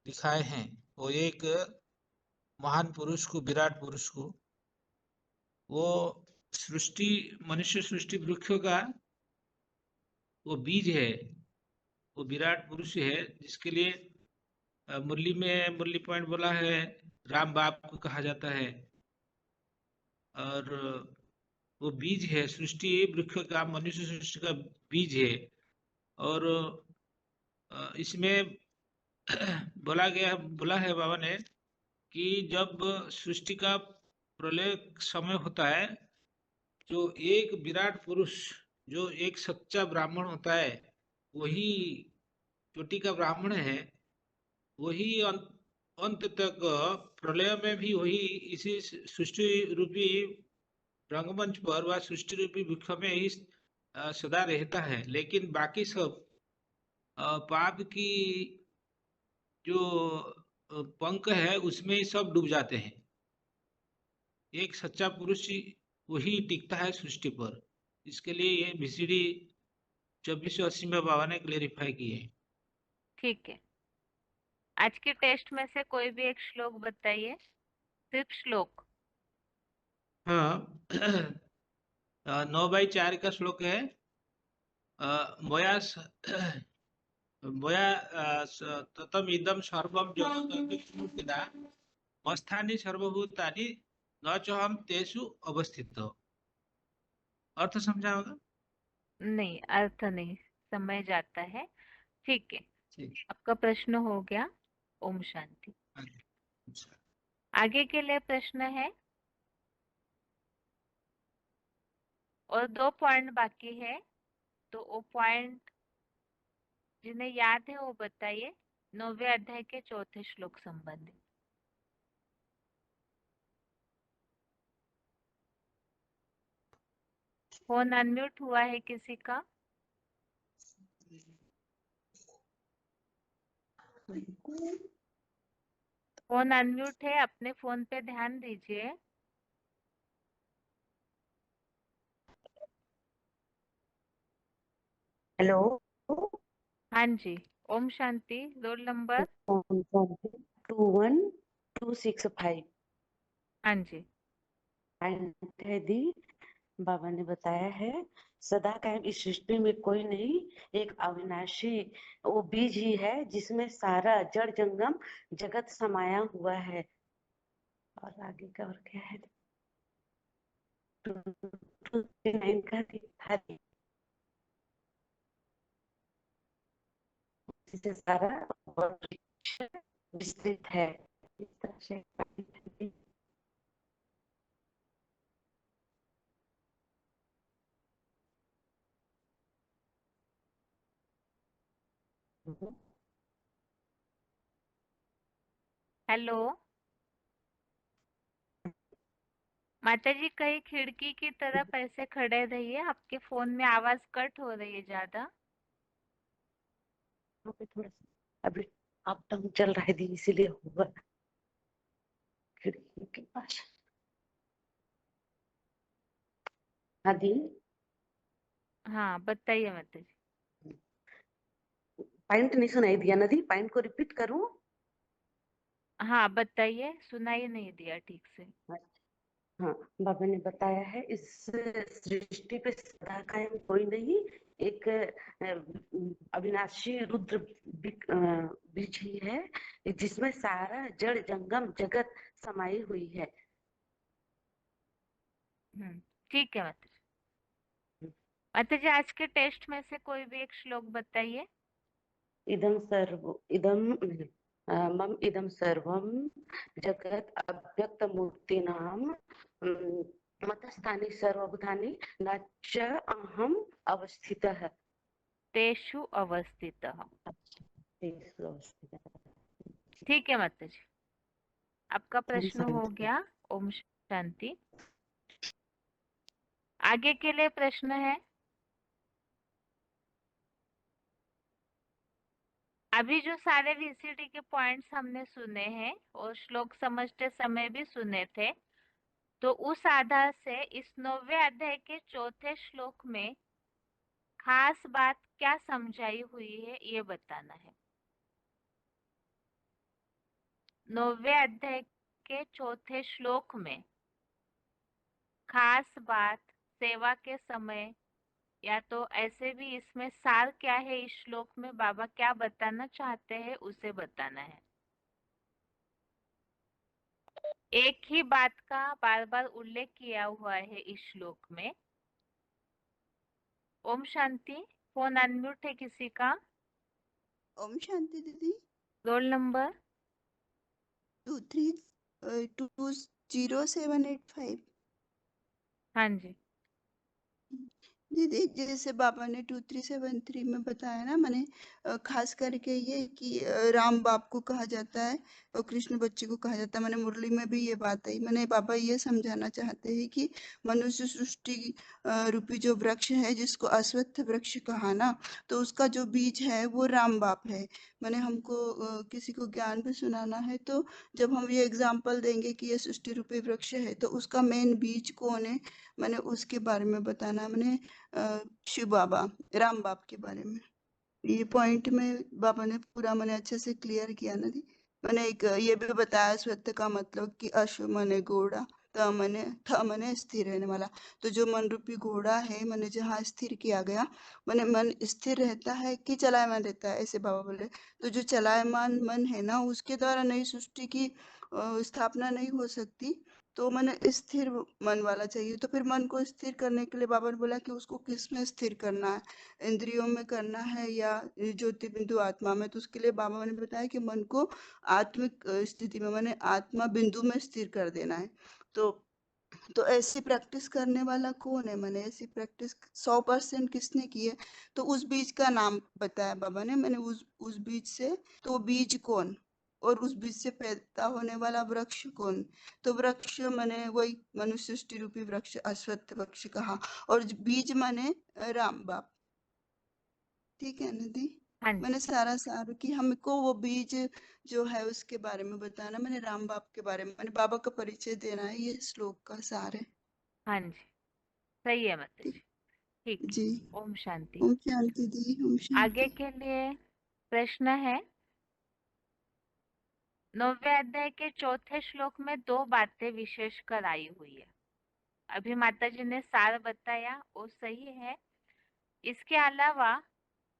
S8: दिखाए हैं। वो एक महान पुरुष को, विराट पुरुष को, वो सृष्टि, मनुष्य सृष्टि वृक्षों का वो बीज है, वो विराट पुरुष है, जिसके लिए मुरली में मुरली पॉइंट बोला है, राम बाप को कहा जाता है। और वो बीज है, सृष्टि वृक्ष का, मनुष्य सृष्टि का बीज है। और इसमें बोला है बाबा ने कि जब सृष्टि का प्रलय समय होता है, जो एक विराट पुरुष, जो एक सच्चा ब्राह्मण होता है, वही चोटी का ब्राह्मण है, वही अंत तक प्रलय में भी वही इसी सृष्टि रूपी रंगमंच पर व सृष्टि रूपी वृक्ष में ही सदा रहता है। लेकिन बाकी सब पाप की जो पंख है उसमें ही सब डूब जाते हैं। एक सच्चा पुरुष ही वही टिकता है सृष्टि पर। इसके लिए ये बीसीडी 2480 में बाबा ने क्लेरिफाई किए हैं।
S1: ठीक है, आज के टेस्ट में से कोई भी एक श्लोक बताइए, सिर्फ श्लोक।
S8: हाँ 9/4 का श्लोक है। मया ततम इदम सर्वम जगत्मूर्तिना मस्थानि सर्वभूतानि न च हम तेषु अवस्थित। अर्थ समझा होगा?
S1: नहीं, अर्थ नहीं, समय जाता है। ठीक है,
S8: ठीक।
S1: आपका प्रश्न हो गया। ओम शांति।
S8: अच्छा।
S1: आगे के लिए प्रश्न है और 2 पॉइंट बाकी है, तो वो पॉइंट जिन्हें याद है वो बताइए। 9वें अध्याय के 4थे श्लोक संबंधी। फोन अनम्यूट हुआ है किसी का? फोन अनम्यूट है, अपने फोन पे ध्यान दीजिए।
S9: हेलो।
S1: हाँ जी, ओम शांति। Roll number?
S9: 21265।
S1: हाँ जी।
S9: है दी। बाबा ने बताया है सदा कायम इस सृष्टि में कोई नहीं, एक अविनाशी वो बीज ही है जिसमें सारा जड़ जंगम जगत समाया हुआ है। और आगे का और क्या है? 229 का दिखा दी। जिससे सारा वृक्ष विस्तृत है। इस तरह से
S1: हेलो माता जी, कहीं खिड़की की तरफ ऐसे खड़े रहिए, आपके फोन में आवाज कट हो रही है ज्यादा।
S9: यहाँ पे थोड़ा सा अभी अप डाउन चल रहा है दी, इसीलिए हुआ खिड़की के पास। हाँ दी।
S1: हाँ बताइए माता जी।
S9: पॉइंट नहीं सुनाई दिया ना दी, पॉइंट को रिपीट करूं?
S1: हाँ बताइए, सुनाई नहीं दिया ठीक से।
S9: हाँ, बाबा ने बताया है इस सृष्टि पे सदा कायम कोई नहीं, एक अविनाशी रुद्र बीज ही है जिसमें सारा जड़ जंगम जगत समाई हुई है।
S1: ठीक है माता जी। माता जी, आज के टेस्ट में से कोई भी एक श्लोक बताइए।
S9: इदम सर्व इदम मम इदम सर्वम जगत अव्यक्त मूर्ति नाम मतस्थानी सर्वभूतानि न च अहम अवस्थितः।
S1: तेषु अवस्थितः।
S9: तेषु अवस्थितः।
S1: ठीक है माता जी, आपका
S9: ओम
S1: प्रश्न हो
S9: शांति।
S1: गया। ओम शांति। आगे के लिए प्रश्न है? अभी जो सारे वीसीटी के पॉइंट्स हमने सुने हैं और श्लोक समझते समय भी सुने थे, तो उस आधार से इस 9वें अध्याय के 4थे श्लोक में खास बात क्या समझाई हुई है ये बताना है। 9वें अध्याय के 4थे श्लोक में खास बात सेवा के समय, या तो ऐसे भी इसमें सार क्या है, इस श्लोक में बाबा क्या बताना चाहते हैं उसे बताना है। एक ही बात का बार बार उल्लेख किया हुआ है इस श्लोक में। ओम शांति। फोन अनम्यूट है किसी का?
S10: ओम शांति दीदी।
S1: Roll number?
S10: 2320785।
S1: हाँ जी।
S10: दीदी जैसे बाबा ने 2373 में बताया ना, मैंने खास करके ये कि राम बाप को कहा जाता है और कृष्ण बच्चे को कहा जाता है। मैंने मुरली में भी ये बात आई। मैंने बाबा ये समझाना चाहते हैं कि मनुष्य सृष्टि रूपी जो वृक्ष है जिसको अश्वत्थ वृक्ष कहा ना, तो उसका जो बीज है वो राम बाप है। मैंने हमको किसी को ज्ञान भी सुनाना है तो जब हम ये एग्जाम्पल देंगे कि ये सृष्टि रूपी वृक्ष है तो उसका मेन बीज कौन है, मैंने उसके बारे में बताना। मैंने शिव बाबा राम बाप के बारे में ये पॉइंट में बाबा ने पूरा मैंने अच्छे से क्लियर किया ना दी। मैंने एक ये भी बताया स्वत्थ का मतलब कि अश्व मने घोड़ा, थ मने स्थिर रहने वाला। तो जो मन रूपी घोड़ा है मैंने जहाँ स्थिर किया गया, मैंने मन स्थिर रहता है कि चलायमान रहता है, ऐसे बाबा बोले। तो जो चलायमान मन है ना उसके द्वारा नई सृष्टि की स्थापना नहीं हो सकती। तो मैंने स्थिर मन वाला चाहिए। तो फिर मन को स्थिर करने के लिए बाबा ने बोला कि उसको किस में स्थिर करना है, इंद्रियों में करना है या ज्योति बिंदु आत्मा में। तो उसके लिए बाबा ने बताया कि मन को आत्मिक स्थिति में, मैंने आत्मा बिंदु में स्थिर कर देना है। तो तो ऐसी प्रैक्टिस करने वाला कौन है? मैंने ऐसी प्रैक्टिस 100% किसने की है? तो उस बीज का नाम बताया बाबा ने, मैंने उस बीज से, तो वो बीज कौन, और उस बीज से पैदा होने वाला वृक्ष कौन? तो वृक्ष मैंने वही मनुष्य सृष्टि रूपी वृक्ष अश्वत्थ वृक्ष कहा, और बीज माने राम बाप। ठीक है ना दी?
S1: हाँ जी।
S10: मैंने सारा सार कि हमको वो बीज जो है उसके बारे में बताना, मैंने राम बाप के बारे में, मैंने बाबा का परिचय देना है, ये श्लोक का सार है।
S1: हाँ जी, सही है माता
S10: ठीक
S1: जी। ठीक है।
S10: जी।
S1: ओम शांति।
S10: ओम शांति दी, ओम
S1: आगे
S10: शांति।
S1: के लिए प्रश्न है, 9वें अध्याय के चौथे श्लोक में 2 बातें विशेष कर आई हुई है। अभी माता जी ने सार बताया, वो सही है। इसके अलावा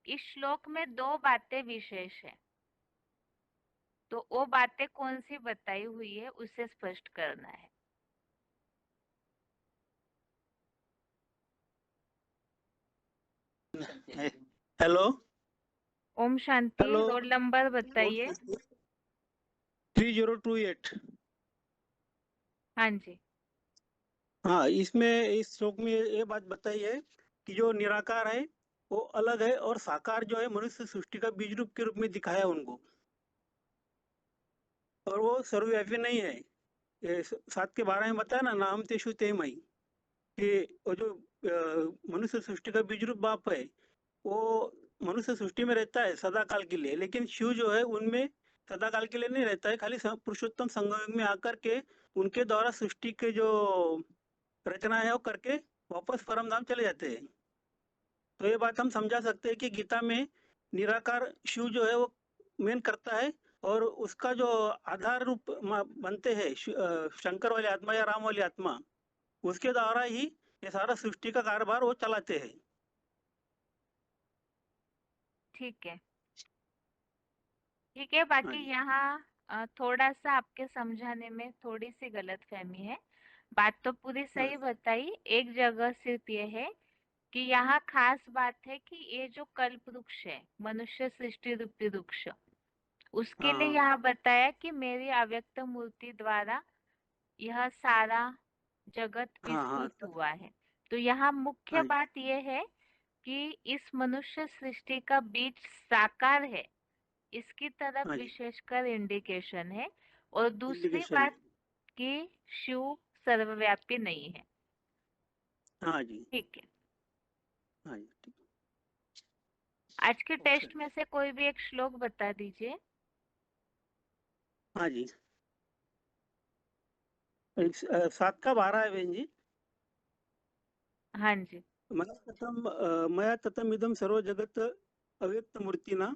S1: इस श्लोक में 2 बातें विशेष है, तो वो बातें कौन सी बताई हुई है उसे स्पष्ट करना है।
S2: हेलो
S1: ओम शांति।
S2: हेलो
S1: रोल नंबर बताइए।
S2: 3028।
S1: हाँ जी।
S2: हाँ, इसमें इस श्लोक में ये बात बताई है कि जो निराकार है वो अलग है, और साकार जो है मनुष्य सृष्टि का बीज रूप के रूप में दिखाया उनको, और वो सर्वव्यापी नहीं है। ये 7 के 12 में बताया ना, नाम तेषु ते मई, कि वो जो मनुष्य सृष्टि का बीज रूप बाप है, वो मनुष्य सृष्टि में रहता है सदा काल के लिए, लेकिन शिव जो है उनमें सदा काल के लिए नहीं रहता है, खाली पुरुषोत्तम संगम में आकर के उनके द्वारा सृष्टि के जो रचना है वो करके वापस परम धाम चले जाते हैं। तो ये बात हम समझा सकते हैं कि गीता में निराकार शिव जो है वो मेन करता है, और उसका जो आधार रूप बनते हैं शंकर वाली आत्मा या राम वाली आत्मा, उसके द्वारा ही ये सारा सृष्टि का कारोबार वो चलाते हैं।
S1: ठीक है। ठीक है,
S2: हाँ
S1: बाकी
S2: जी।
S1: यहाँ थोड़ा सा आपके समझाने में थोड़ी सी गलतफहमी है। बात तो पूरी
S2: हाँ
S1: सही बताई, एक जगह सिर्फ ये है कि यहाँ खास बात है कि ये जो कल्प वृक्ष है, मनुष्य सृष्टि रूपी वृक्ष, उसके लिए
S2: हाँ
S1: यहाँ बताया कि मेरी अव्यक्त मूर्ति द्वारा यह सारा जगत
S2: हाँ हाँ
S1: विस्तृत हुआ है। तो यहाँ मुख्य
S2: हाँ जी,
S1: बात यह है कि इस मनुष्य सृष्टि का बीज साकार है, इसकी तरफ
S2: हाँ जी,
S1: विशेषकर इंडिकेशन है। और दूसरी
S2: इंडिकेशन है।
S1: बात कि शिव सर्वव्यापी नहीं है।
S2: हाँ जी।
S1: ठीक है।
S2: हाँ जी, ठीक।
S1: आज के
S2: ओके।
S1: टेस्ट में से कोई भी एक श्लोक बता दीजिए।
S2: हाँ जी, 7 का 12 है बहन जी।
S1: हाँ जी।
S2: मया ततम इदम सर्व जगत अव्यक्त मूर्तिना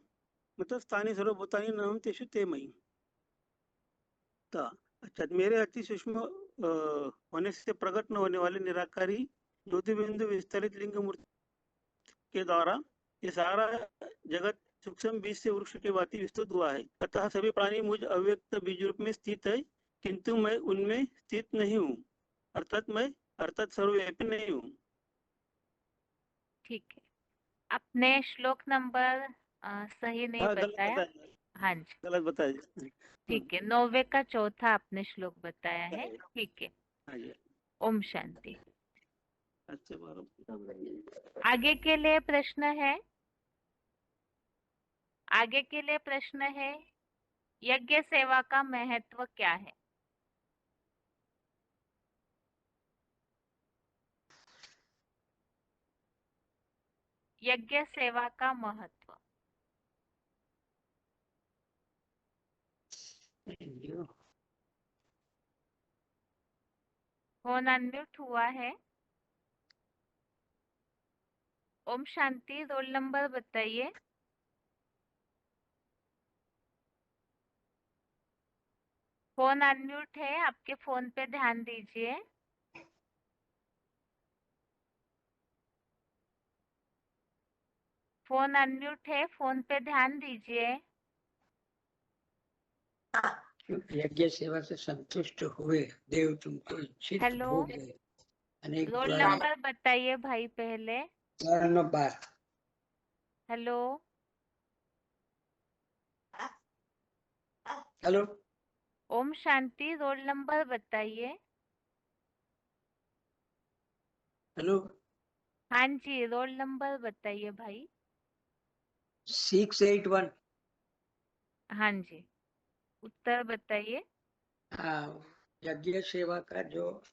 S2: मतलब स्थानी सर्वभूतानि नाम तेषु ते मई। अच्छा, मेरे अति सूक्ष्म होने से प्रकट न होने वाले निराकारी ज्योति बिंदु विस्तरित लिंग मूर्ति के द्वारा ये सारा जगत सूक्ष्म बीज से वृक्ष के भांति विस्तृत हुआ है। अतः सभी प्राणी मुझ अव्यक्त बीज रूप में स्थित है, किंतु मैं उनमें स्थित नहीं हूँ, अर्थात सर्वव्यापी नहीं हूँ।
S1: ठीक है, अपने श्लोक नंबर सही नहीं
S2: हाँ, गलत
S1: बताया।
S2: बताया,
S1: हाँ जी।
S2: गलत बताया।
S1: ठीक है, 9वें का चौथा आपने श्लोक बताया है। ठीक है।
S2: हाँ जी।
S1: ओम शांति।
S2: अच्छा,
S1: आगे के लिए प्रश्न है, आगे के लिए प्रश्न है, यज्ञ सेवा का महत्व क्या है? यज्ञ सेवा का महत्व। फोन अनम्यूट हुआ है। ओम शांति। रोल नंबर बताइए। फोन अनम्यूट है, आपके फोन पे ध्यान दीजिए। फोन अनम्यूट है, फोन पे ध्यान दीजिए।
S11: यज्ञ सेवा से संतुष्ट हुए देव तुमको इच्छित
S1: हेलो,
S11: भोग दे अनेक
S1: रोल
S11: बार
S1: नंबर बताइए भाई पहले।
S11: 12
S1: हेलो।
S11: हेलो
S1: ओम शांति। रोल नंबर बताइए।
S11: हेलो,
S1: हाँ जी, रोल नंबर बताइए भाई।
S11: 681।
S1: हाँ जी, उत्तर बताइए।
S11: हाँ, यज्ञ सेवा का जो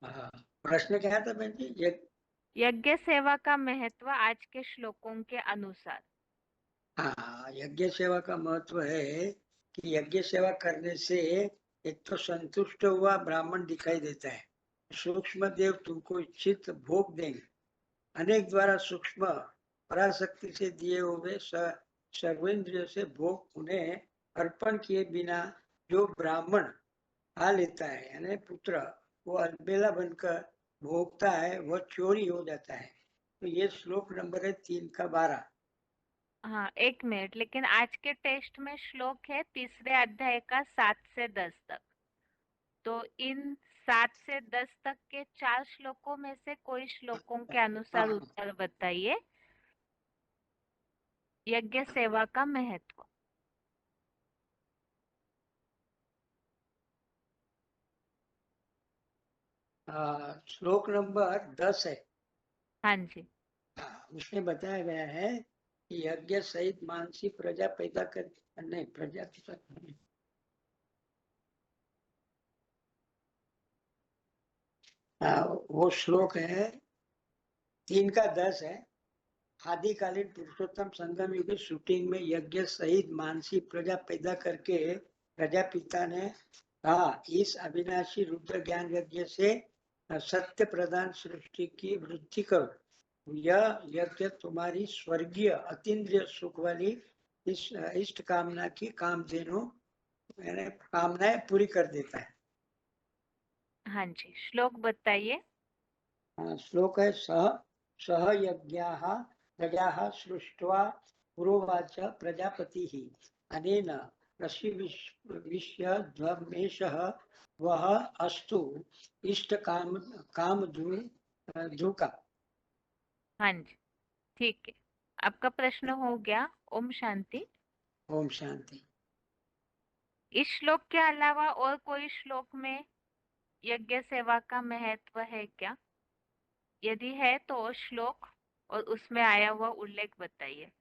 S11: प्रश्न क्या था बहन जी?
S1: यज्ञ सेवा का महत्व आज के श्लोकों के अनुसार।
S11: हाँ, यज्ञ सेवा का महत्व है कि यज्ञ सेवा करने से एक तो संतुष्ट हुआ ब्राह्मण दिखाई देता है, सूक्ष्म देव तुमको इच्छित भोग देंगे, अनेक द्वारा सूक्ष्म पराशक्ति से दिए हुए सर्वेंद्रिय से भोग उन्हें अर्पण किए बिना जो ब्राह्मण खा लेता है, यानी पुत्र, वो अलबेला बनकर भोगता है, वह चोरी हो जाता है। तो ये श्लोक नंबर है 3 का 12।
S1: हाँ, 1 मिनट, लेकिन आज के टेस्ट में श्लोक है 3रे अध्याय का 7 से 10 तक। तो इन 7 से 10 तक के 4 श्लोकों में से कोई श्लोकों के अनुसार उत्तर बताइए। यज्ञ सेवा का महत्व।
S11: श्लोक नंबर 10 है।
S1: हाँ जी,
S11: उसमें बताया गया है कि यज्ञ सहित मानसी प्रजा पैदा कर, नहीं प्रजा वो श्लोक है 3 का 10 है। आदिकालीन पुरुषोत्तम संगम युग शूटिंग में यज्ञ सहित मानसी प्रजा पैदा करके प्रजापिता ने कहा, इस अविनाशी रुद्र ज्ञान यज्ञ से सत्य प्रदान सृष्टि की वृद्धि करो। यह यज्ञ तुम्हारी स्वर्गीय अतीन्द्रिय सुख वाली इस इष्ट कामना की कामधेनु यानी कामनाएं पूरी कर देता है।
S1: हाँ जी, श्लोक बताइए।
S11: श्लोक है सह यज्ञाः प्रजाः सृष्ट्वा पुरोवाच प्रजापतिः अनेन प्रशिविष्य ध्वमेशः वह अस्तु इष्ट काम धुका।
S1: हाँ जी, ठीक है, आपका प्रश्न हो गया। ओम शांति।
S11: ओम शांति।
S1: इस श्लोक के अलावा और कोई श्लोक में यज्ञ सेवा का महत्व है क्या? यदि है तो श्लोक और उसमें आया हुआ उल्लेख बताइए।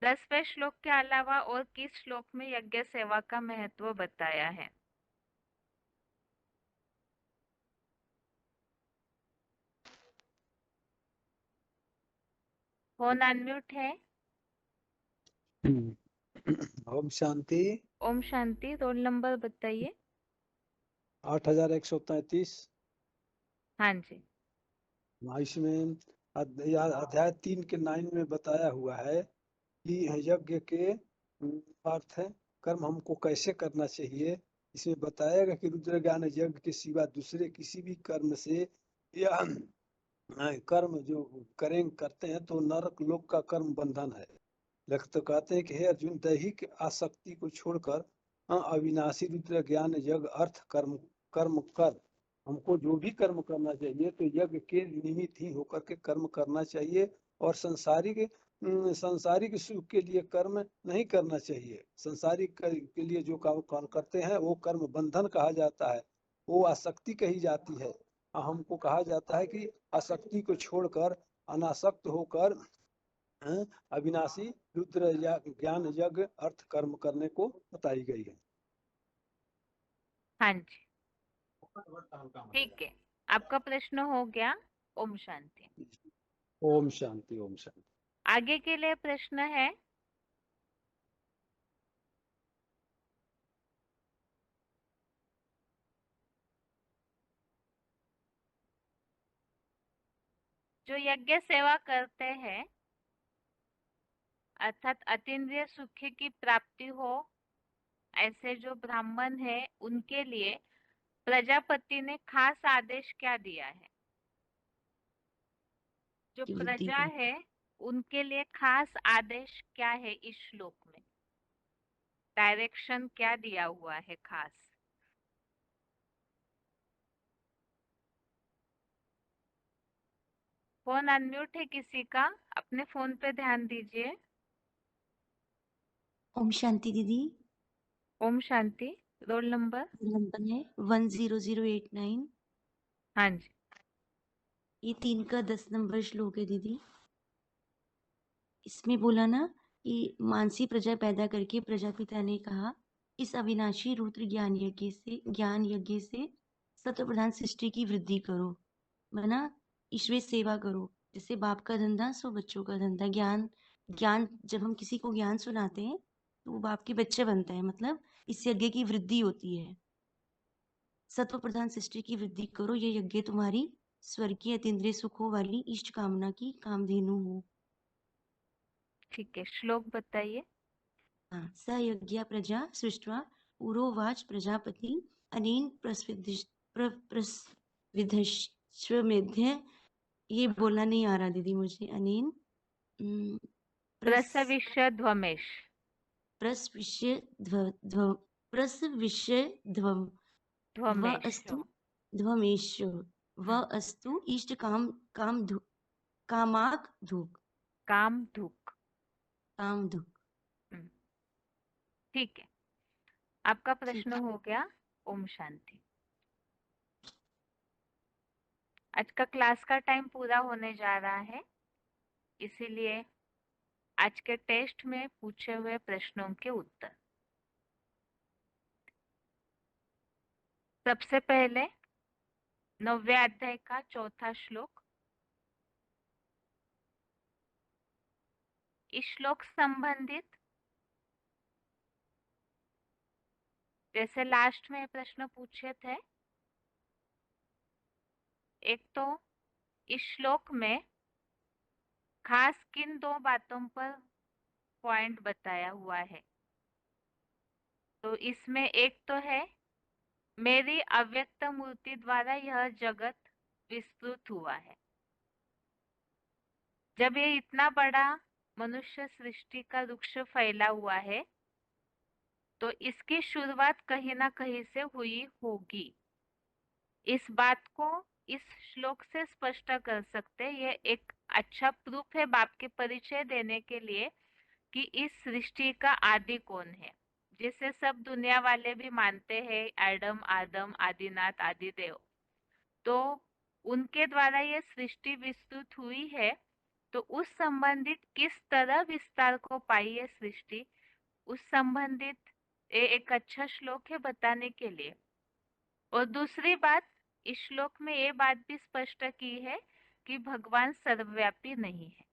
S1: 10वें श्लोक के अलावा और किस श्लोक में यज्ञ सेवा का महत्व बताया है? फोन अनम्यूट है।
S12: ओम शांति।
S1: ओम शांति। रोल नंबर बताइए।
S12: 8133।
S1: हाँ जी,
S12: इसमें अध्याय 3 के 9 में बताया हुआ है कि यज्ञ के अर्थ है कर्म हमको कैसे करना चाहिए। इसमें बताएगा कि रुद्र ज्ञान यज्ञ के सिवा दूसरे किसी भी कर्म से या कर्म जो करते हैं तो नरक लोक का कर्म बंधन है। तो कहते हैं कि हे अर्जुन, दैहिक आसक्ति को छोड़कर अविनाशी रुद्र ज्ञान यज्ञ अर्थ कर्म कर। हमको जो भी कर्म करना चाहिए तो यज्ञ के निमित्त ही होकर के कर्म करना चाहिए और संसारिक सुख के लिए कर्म नहीं करना चाहिए। संसारिक के लिए जो काम करते हैं वो कर्म बंधन कहा जाता है, वो आसक्ति कही जाती है। हमको कहा जाता है कि आसक्ति को छोड़कर अनासक्त होकर अविनाशी रुद्र ज्ञान यज्ञ अर्थ कर्म करने को बताई गई है।
S1: हाँ जी, ठीक है, आपका प्रश्न हो गया। ओम शांति।
S12: ओम शांति। ओम शांति।
S1: आगे के लिए प्रश्न है जो यज्ञ सेवा करते हैं अर्थात अतीन्द्रिय सुख की प्राप्ति हो, ऐसे जो ब्राह्मण है उनके लिए प्रजापति ने खास आदेश क्या दिया है? जो प्रजा है उनके लिए खास आदेश क्या है? इस श्लोक में डायरेक्शन क्या दिया हुआ है खास? फोन अनम्यूट है किसी का? अपने फोन पे ध्यान दीजिए।
S13: ओम शांति दीदी।
S1: ओम शांति। Roll number?
S13: नंबर है 10089।
S1: हाँ जी,
S13: ये 3 का 10 नंबर श्लोक है दीदी। इसमें बोला ना कि मानसी प्रजा पैदा करके प्रजापिता ने कहा इस अविनाशी रुद्र ज्ञान यज्ञ से सत्व प्रधान सृष्टि की वृद्धि करो, मना ईश्वर सेवा करो। जैसे बाप का धंधा सो बच्चों का धंधा। ज्ञान जब हम किसी को ज्ञान सुनाते हैं तो वो बाप के बच्चे बनता है, मतलब इस यज्ञ की वृद्धि होती है। सत्व प्रधान सृष्टि की वृद्धि करो, ये यज्ञ तुम्हारी स्वर्गीय अतीन्द्रिय सुखों वाली इष्ट कामना की कामधेनु हो।
S1: ठीक है, श्लोक बताइए।
S13: हाँ, स यज्ञ प्रजा सृष्ट्वा पुरोवाच प्रजापति अनेन प्रस्विधश्वमेध्य। ये बोलना नहीं आ रहा दीदी मुझे। अनेन
S1: प्रसविष्यध्वमेश।
S13: प्रसविष्यध्वम व
S1: ध्वमेश।
S13: अस्तु ध्वमेश व अस्तु इष्ट कामाक धूक।
S1: कामधुक। ठीक है, आपका प्रश्न हो गया। ओम शांति। आज का क्लास का टाइम पूरा होने जा रहा है, इसीलिए आज के टेस्ट में पूछे हुए प्रश्नों के उत्तर। सबसे पहले 9वें अध्याय का 4था श्लोक। इस श्लोक संबंधित जैसे लास्ट में प्रश्न पूछे थे, एक तो इस श्लोक में खास किन 2 बातों पर पॉइंट बताया हुआ है। तो इसमें एक तो है मेरी अव्यक्त मूर्ति द्वारा यह जगत विस्तृत हुआ है। जब ये इतना बड़ा मनुष्य सृष्टि का वृक्ष फैला हुआ है तो इसकी शुरुआत कहीं ना कहीं से हुई होगी। इस बात को इस श्लोक से स्पष्ट कर सकते हैं। ये एक अच्छा प्रूफ है बाप के परिचय देने के लिए कि इस सृष्टि का आदि कौन है, जिसे सब दुनिया वाले भी मानते हैं, आदम आदिनाथ आदिदेव। तो उनके द्वारा ये सृष्टि विस्तृत हुई है, तो उस संबंधित किस तरह विस्तार को पाई है सृष्टि, उस संबंधित एक अच्छा श्लोक है बताने के लिए। और दूसरी बात, इस श्लोक में ये बात भी स्पष्ट की है कि भगवान सर्वव्यापी नहीं है।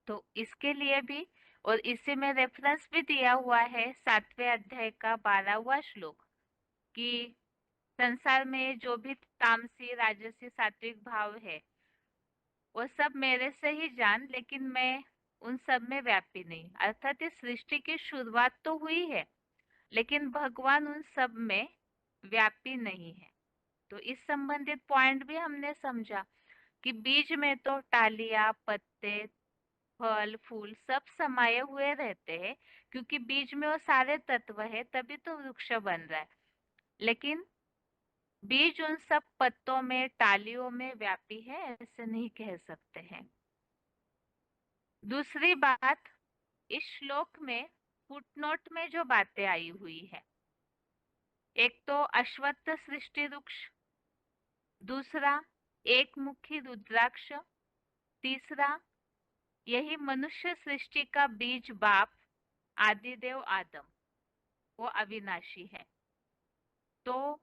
S1: तो इसके लिए भी, और इसी में रेफरेंस भी दिया हुआ है 7वें अध्याय का 12वां श्लोक कि संसार में जो भी तामसी राजसी सात्विक भाव है वो सब मेरे से ही जान, लेकिन मैं उन सब में व्यापी नहीं। अर्थात इस सृष्टि की शुरुआत तो हुई है लेकिन भगवान उन सब में व्यापी नहीं है। तो इस संबंधित पॉइंट भी हमने समझा कि बीज में तो टालियां, पत्ते, फल, फूल सब समाये हुए रहते हैं, क्योंकि बीज में वो सारे तत्व है, तभी तो वृक्ष बन रहा है। लेकिन बीज उन सब पत्तों में, टालियों में व्यापी है, ऐसे नहीं कह सकते हैं। दूसरी बात, इस श्लोक में फुटनोट में जो बातें आई हुई है, एक तो अश्वत्थ सृष्टि वृक्ष, दूसरा एक मुखी रुद्राक्ष, तीसरा यही मनुष्य सृष्टि का बीज बाप आदिदेव आदम, वो अविनाशी है। तो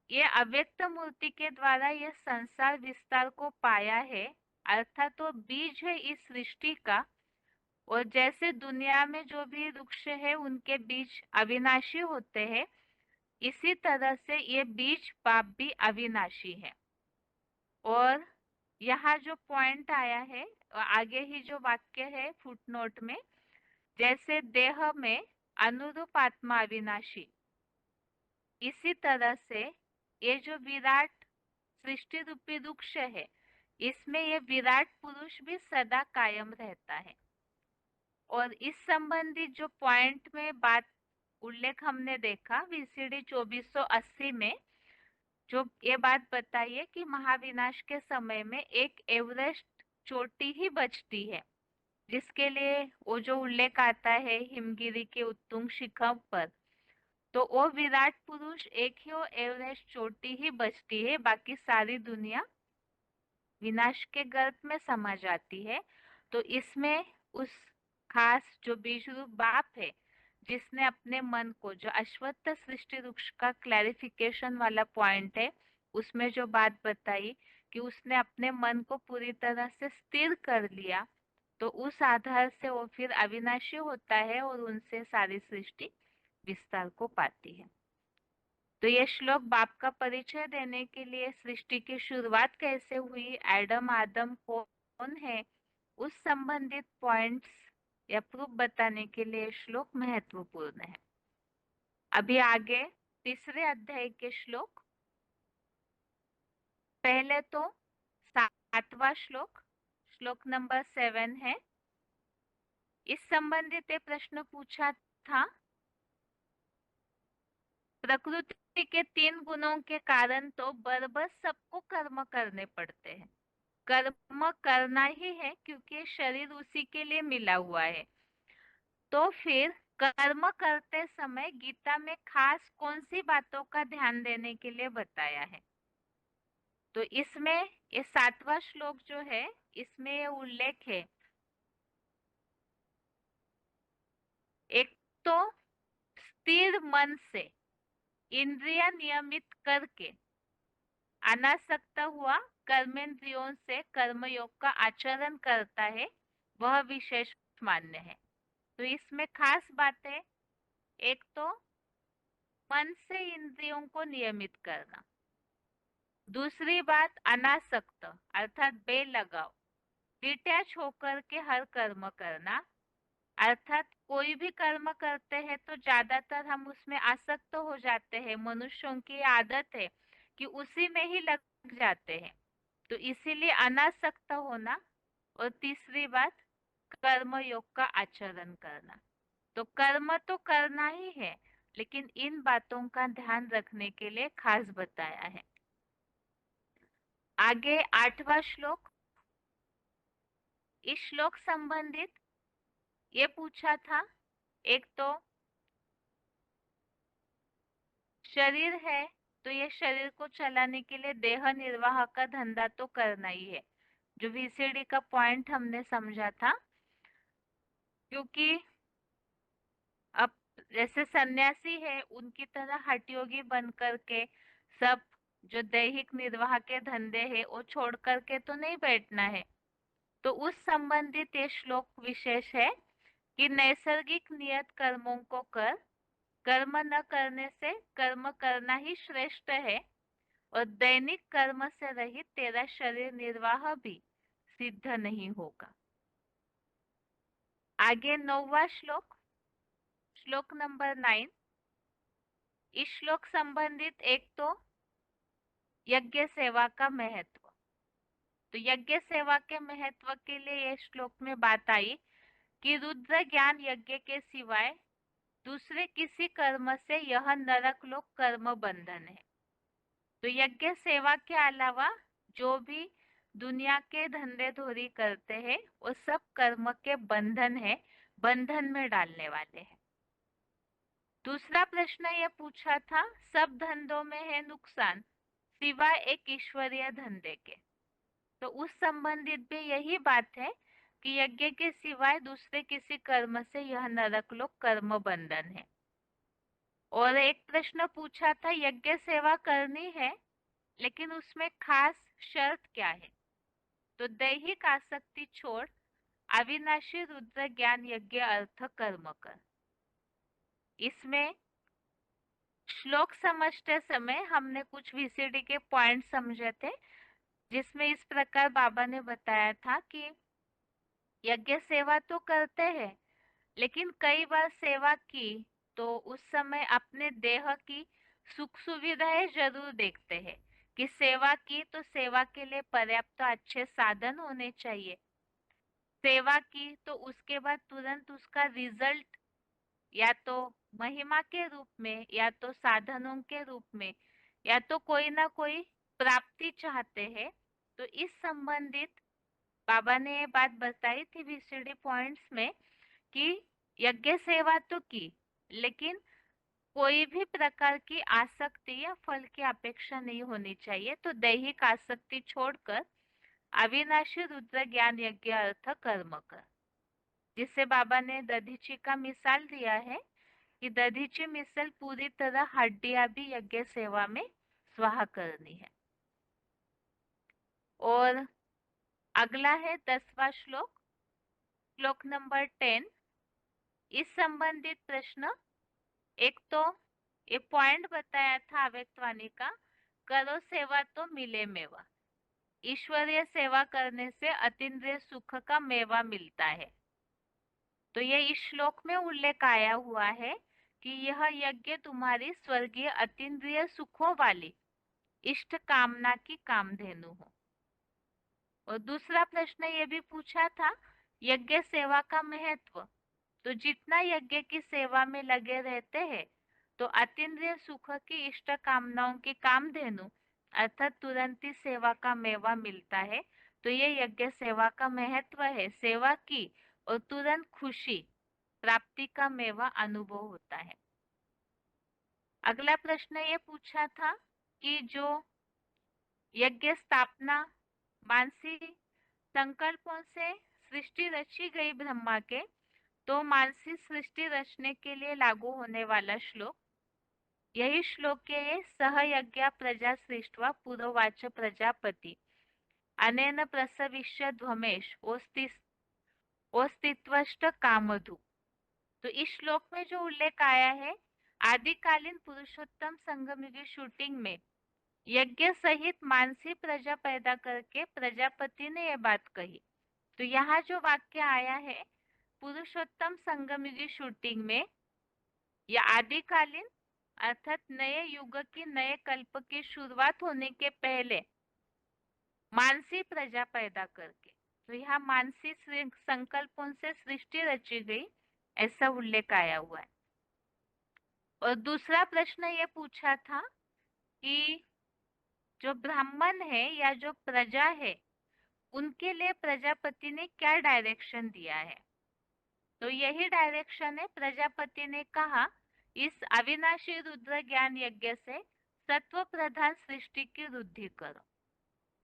S1: ये अव्यक्त मूर्ति के द्वारा ये संसार विस्तार को पाया है, अर्थात तो बीज है इस सृष्टि का। और जैसे दुनिया में जो भी वृक्ष है उनके बीज अविनाशी होते हैं, इसी तरह से ये बीज बाप भी अविनाशी है। और यहाँ जो पॉइंट आया है, आगे ही जो वाक्य है फुटनोट में, जैसे देह में अनुरूप आत्मा अविनाशी, इसी तरह से ये जो विराट सृष्टि रूपी वृक्ष है, इसमें ये विराट पुरुष भी सदा कायम रहता है। और इस संबंधित जो पॉइंट में बात उल्लेख हमने देखा VCD 2480 में, जो ये बात बताई है कि महाविनाश के समय में एक एवरेस्ट चोटी ही बचती है, जिसके लिए वो जो उल्लेख आता है हिमगिरी के उत्तुंग शिखर पर, तो वो विराट पुरुष एक ही वो एवरेस्ट चोटी ही बचती है, बाकी सारी दुनिया विनाश के गर्भ में समा जाती है। तो इसमें उस खास जो बीज रूप बाप है, जिसने अपने मन को, जो अश्वत्थ सृष्टि वृक्ष का क्लैरिफिकेशन वाला पॉइंट है, उसमें जो बात बताई कि उसने अपने मन को पूरी तरह से स्थिर कर लिया, तो उस आधार से वो फिर अविनाशी होता है और उनसे सारी सृष्टि विस्तार को पाती है। तो ये श्लोक बाप का परिचय देने के लिए, सृष्टि की शुरुआत कैसे हुई, एडम आदम कौन है, उस संबंधित पॉइंट्स या प्रूफ बताने के लिए श्लोक महत्वपूर्ण है। अभी आगे तीसरे अध्याय के श्लोक, पहले तो 7वां श्लोक, श्लोक नंबर 7 है। इस संबंधित एक प्रश्न पूछा था, प्रकृति के 3 गुणों के कारण तो बराबर सबको कर्म करने पड़ते हैं। कर्म करना ही है क्योंकि शरीर उसी के लिए मिला हुआ है। तो फिर कर्म करते समय गीता में खास कौन सी बातों का ध्यान देने के लिए बताया है? तो इसमें ये 7वां श्लोक जो है, इसमें ये उल्लेख है, एक तो स्थिर मन से इंद्रिया नियमित करके अनासक्त हुआ कर्मेंद्रियों से कर्मयोग का आचरण करता है, वह विशेष मान्य है। तो इसमें खास बात है, एक तो मन से इंद्रियों को नियमित करना, दूसरी बात अनासक्त अर्थात बेलगाव, डिटैच होकर के हर कर्म करना, अर्थात कोई भी कर्म करते हैं तो ज्यादातर हम उसमें आसक्त हो जाते हैं, मनुष्यों की आदत है कि उसी में ही लग जाते हैं। तो इसीलिए अनासक्त होना, और तीसरी बात कर्म योग का आचरण करना। तो कर्म तो करना ही है, लेकिन इन बातों का ध्यान रखने के लिए खास बताया है। आगे 8वां श्लोक, इस श्लोक संबंधित ये पूछा था, एक तो शरीर है तो ये शरीर को चलाने के लिए देह निर्वाह का धंधा तो करना ही है, जो वीसीडी का पॉइंट हमने समझा था। क्योंकि अब जैसे सन्यासी है, उनकी तरह हठयोगी बन करके सब जो दैहिक निर्वाह के धंधे है वो छोड़ करके तो नहीं बैठना है। तो उस संबंधित ये श्लोक विशेष है कि नैसर्गिक नियत कर्मों को कर, कर्म न करने से कर्म करना ही श्रेष्ठ है, और दैनिक कर्म से रहित तेरा शरीर निर्वाह भी सिद्ध नहीं होगा। आगे 9वां श्लोक, श्लोक नंबर 9, इस श्लोक संबंधित एक तो यज्ञ सेवा का महत्व। तो यज्ञ सेवा के महत्व के लिए ये श्लोक में बात आई कि रुद्र ज्ञान यज्ञ के सिवाय दूसरे किसी कर्म से यह नरक लोक कर्म बंधन है। तो यज्ञ सेवा के अलावा जो भी दुनिया के धंधे धोरी करते हैं वो सब कर्म के बंधन है, बंधन में डालने वाले हैं। दूसरा प्रश्न ये पूछा था, सब धंधों में है नुकसान सिवाय एक ईश्वरीय धंधे के। तो उस संबंधित भी यही बात है कि यज्ञ के सिवाय दूसरे किसी कर्म से यह नरक लोक कर्म बंधन है। और एक प्रश्न पूछा था, यज्ञ सेवा करनी है लेकिन उसमें खास शर्त क्या है? तो दैहिक आसक्ति छोड़ अविनाशी रुद्र ज्ञान यज्ञ अर्थ कर्म कर। इसमें श्लोक समझते समय हमने कुछ वीसीडी के पॉइंट समझे थे, जिसमें इस प्रकार बाबा ने बताया था कि यज्ञ सेवा तो करते हैं, लेकिन कई बार सेवा की तो उस समय अपने देह की सुख सुविधाएं जरूर देखते हैं कि सेवा की तो सेवा के लिए पर्याप्त अच्छे साधन होने चाहिए। सेवा की तो उसके बाद तुरंत उसका रिजल्ट या तो महिमा के रूप में, या तो साधनों के रूप में, या तो कोई ना कोई प्राप्ति चाहते हैं। तो इस संबंधित बाबा ने ये बात बताई थी वीसीडी पॉइंट्स में कि यज्ञ सेवा तो की, लेकिन कोई भी प्रकार की आसक्ति या फल की अपेक्षा नहीं होनी चाहिए। तो दैहिक आसक्ति छोड़कर अविनाशी रुद्र ज्ञान यज्ञ अर्थ कर्म कर, जिससे बाबा ने दधीची का मिसाल दिया है कि दधीची मिसल पूरी तरह हड्डियां भी यज्ञ सेवा में स्वाहा करनी है। और अगला है 10वां श्लोक, श्लोक नंबर 10। इस संबंधित प्रश्न, एक तो ये पॉइंट बताया था अव्यक्तवाणी का, करो सेवा तो मिले मेवा, ईश्वरीय सेवा करने से अतीन्द्रिय सुख का मेवा मिलता है। तो ये इस श्लोक में उल्लेख आया हुआ है कि यह यज्ञ तुम्हारी स्वर्गीय अतीन्द्रिय सुखों वाली इष्ट कामना की कामधेनु हो। और दूसरा प्रश्न ये भी पूछा था यज्ञ सेवा का महत्व, तो जितना यज्ञ की सेवा में लगे रहते हैं तो अतीन्द्रिय सुख की इष्ट कामनाओं की कामधेनु अर्थात तुरंत ही सेवा का मेवा मिलता है। तो ये यज्ञ सेवा का महत्व है, सेवा की और तुरंत खुशी प्राप्ति का मेवा अनुभव होता है। अगला प्रश्न ये पूछा था कि जो यज्ञ स्थापना मानसी संकल्पों से सृष्टि रची गई ब्रह्मा के, तो मानसी सृष्टि रचने के लिए लागू होने वाला श्लोक, यही श्लोक है सहयज्ञ प्रजा सृष्ट्वा पुरोवाच प्रजापति अनेन प्रसविष्य ध्वमेश ओस्तित्वष्ट कामधु। तो इस श्लोक में जो उल्लेख आया है आदिकालीन पुरुषोत्तम संगम शूटिंग में यज्ञ सहित मानसी प्रजा पैदा करके प्रजापति ने यह बात कही। तो यहाँ जो वाक्य आया है पुरुषोत्तम संगम शूटिंग में, या आदिकालीन अर्थात नए युग की नए कल्प की शुरुआत होने के पहले मानसी प्रजा पैदा करके, तो यहाँ मानसी संकल्पों से सृष्टि रची गई ऐसा उल्लेख आया हुआ है। और दूसरा प्रश्न ये पूछा था कि जो ब्राह्मण है या जो प्रजा है उनके लिए प्रजापति ने क्या डायरेक्शन दिया है, तो यही डायरेक्शन है। प्रजापति ने कहा इस अविनाशी रुद्र ज्ञान यज्ञ से सत्व प्रधान सृष्टि की वृद्धि करो।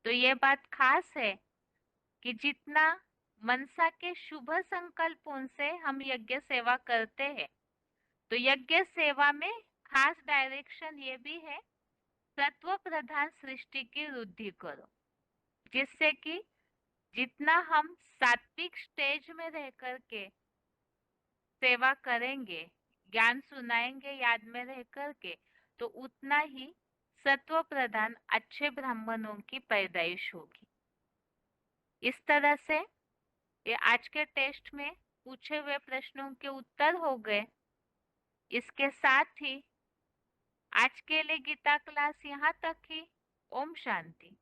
S1: तो ये बात खास है कि जितना मनसा के शुभ संकल्पों से हम यज्ञ सेवा करते हैं, तो यज्ञ सेवा में खास डायरेक्शन ये भी है सत्व प्रधान सृष्टि की वृद्धि करो, जिससे कि जितना हम सात्विक स्टेज में रह करके सेवा करेंगे, ज्ञान सुनाएंगे याद में रह करके, तो उतना ही सत्व प्रधान अच्छे ब्राह्मणों की पैदाइश होगी। इस तरह से ये आज के टेस्ट में पूछे हुए प्रश्नों के उत्तर हो गए। इसके साथ ही आज के लिए गीता क्लास यहाँ तक ही। ओम शांति।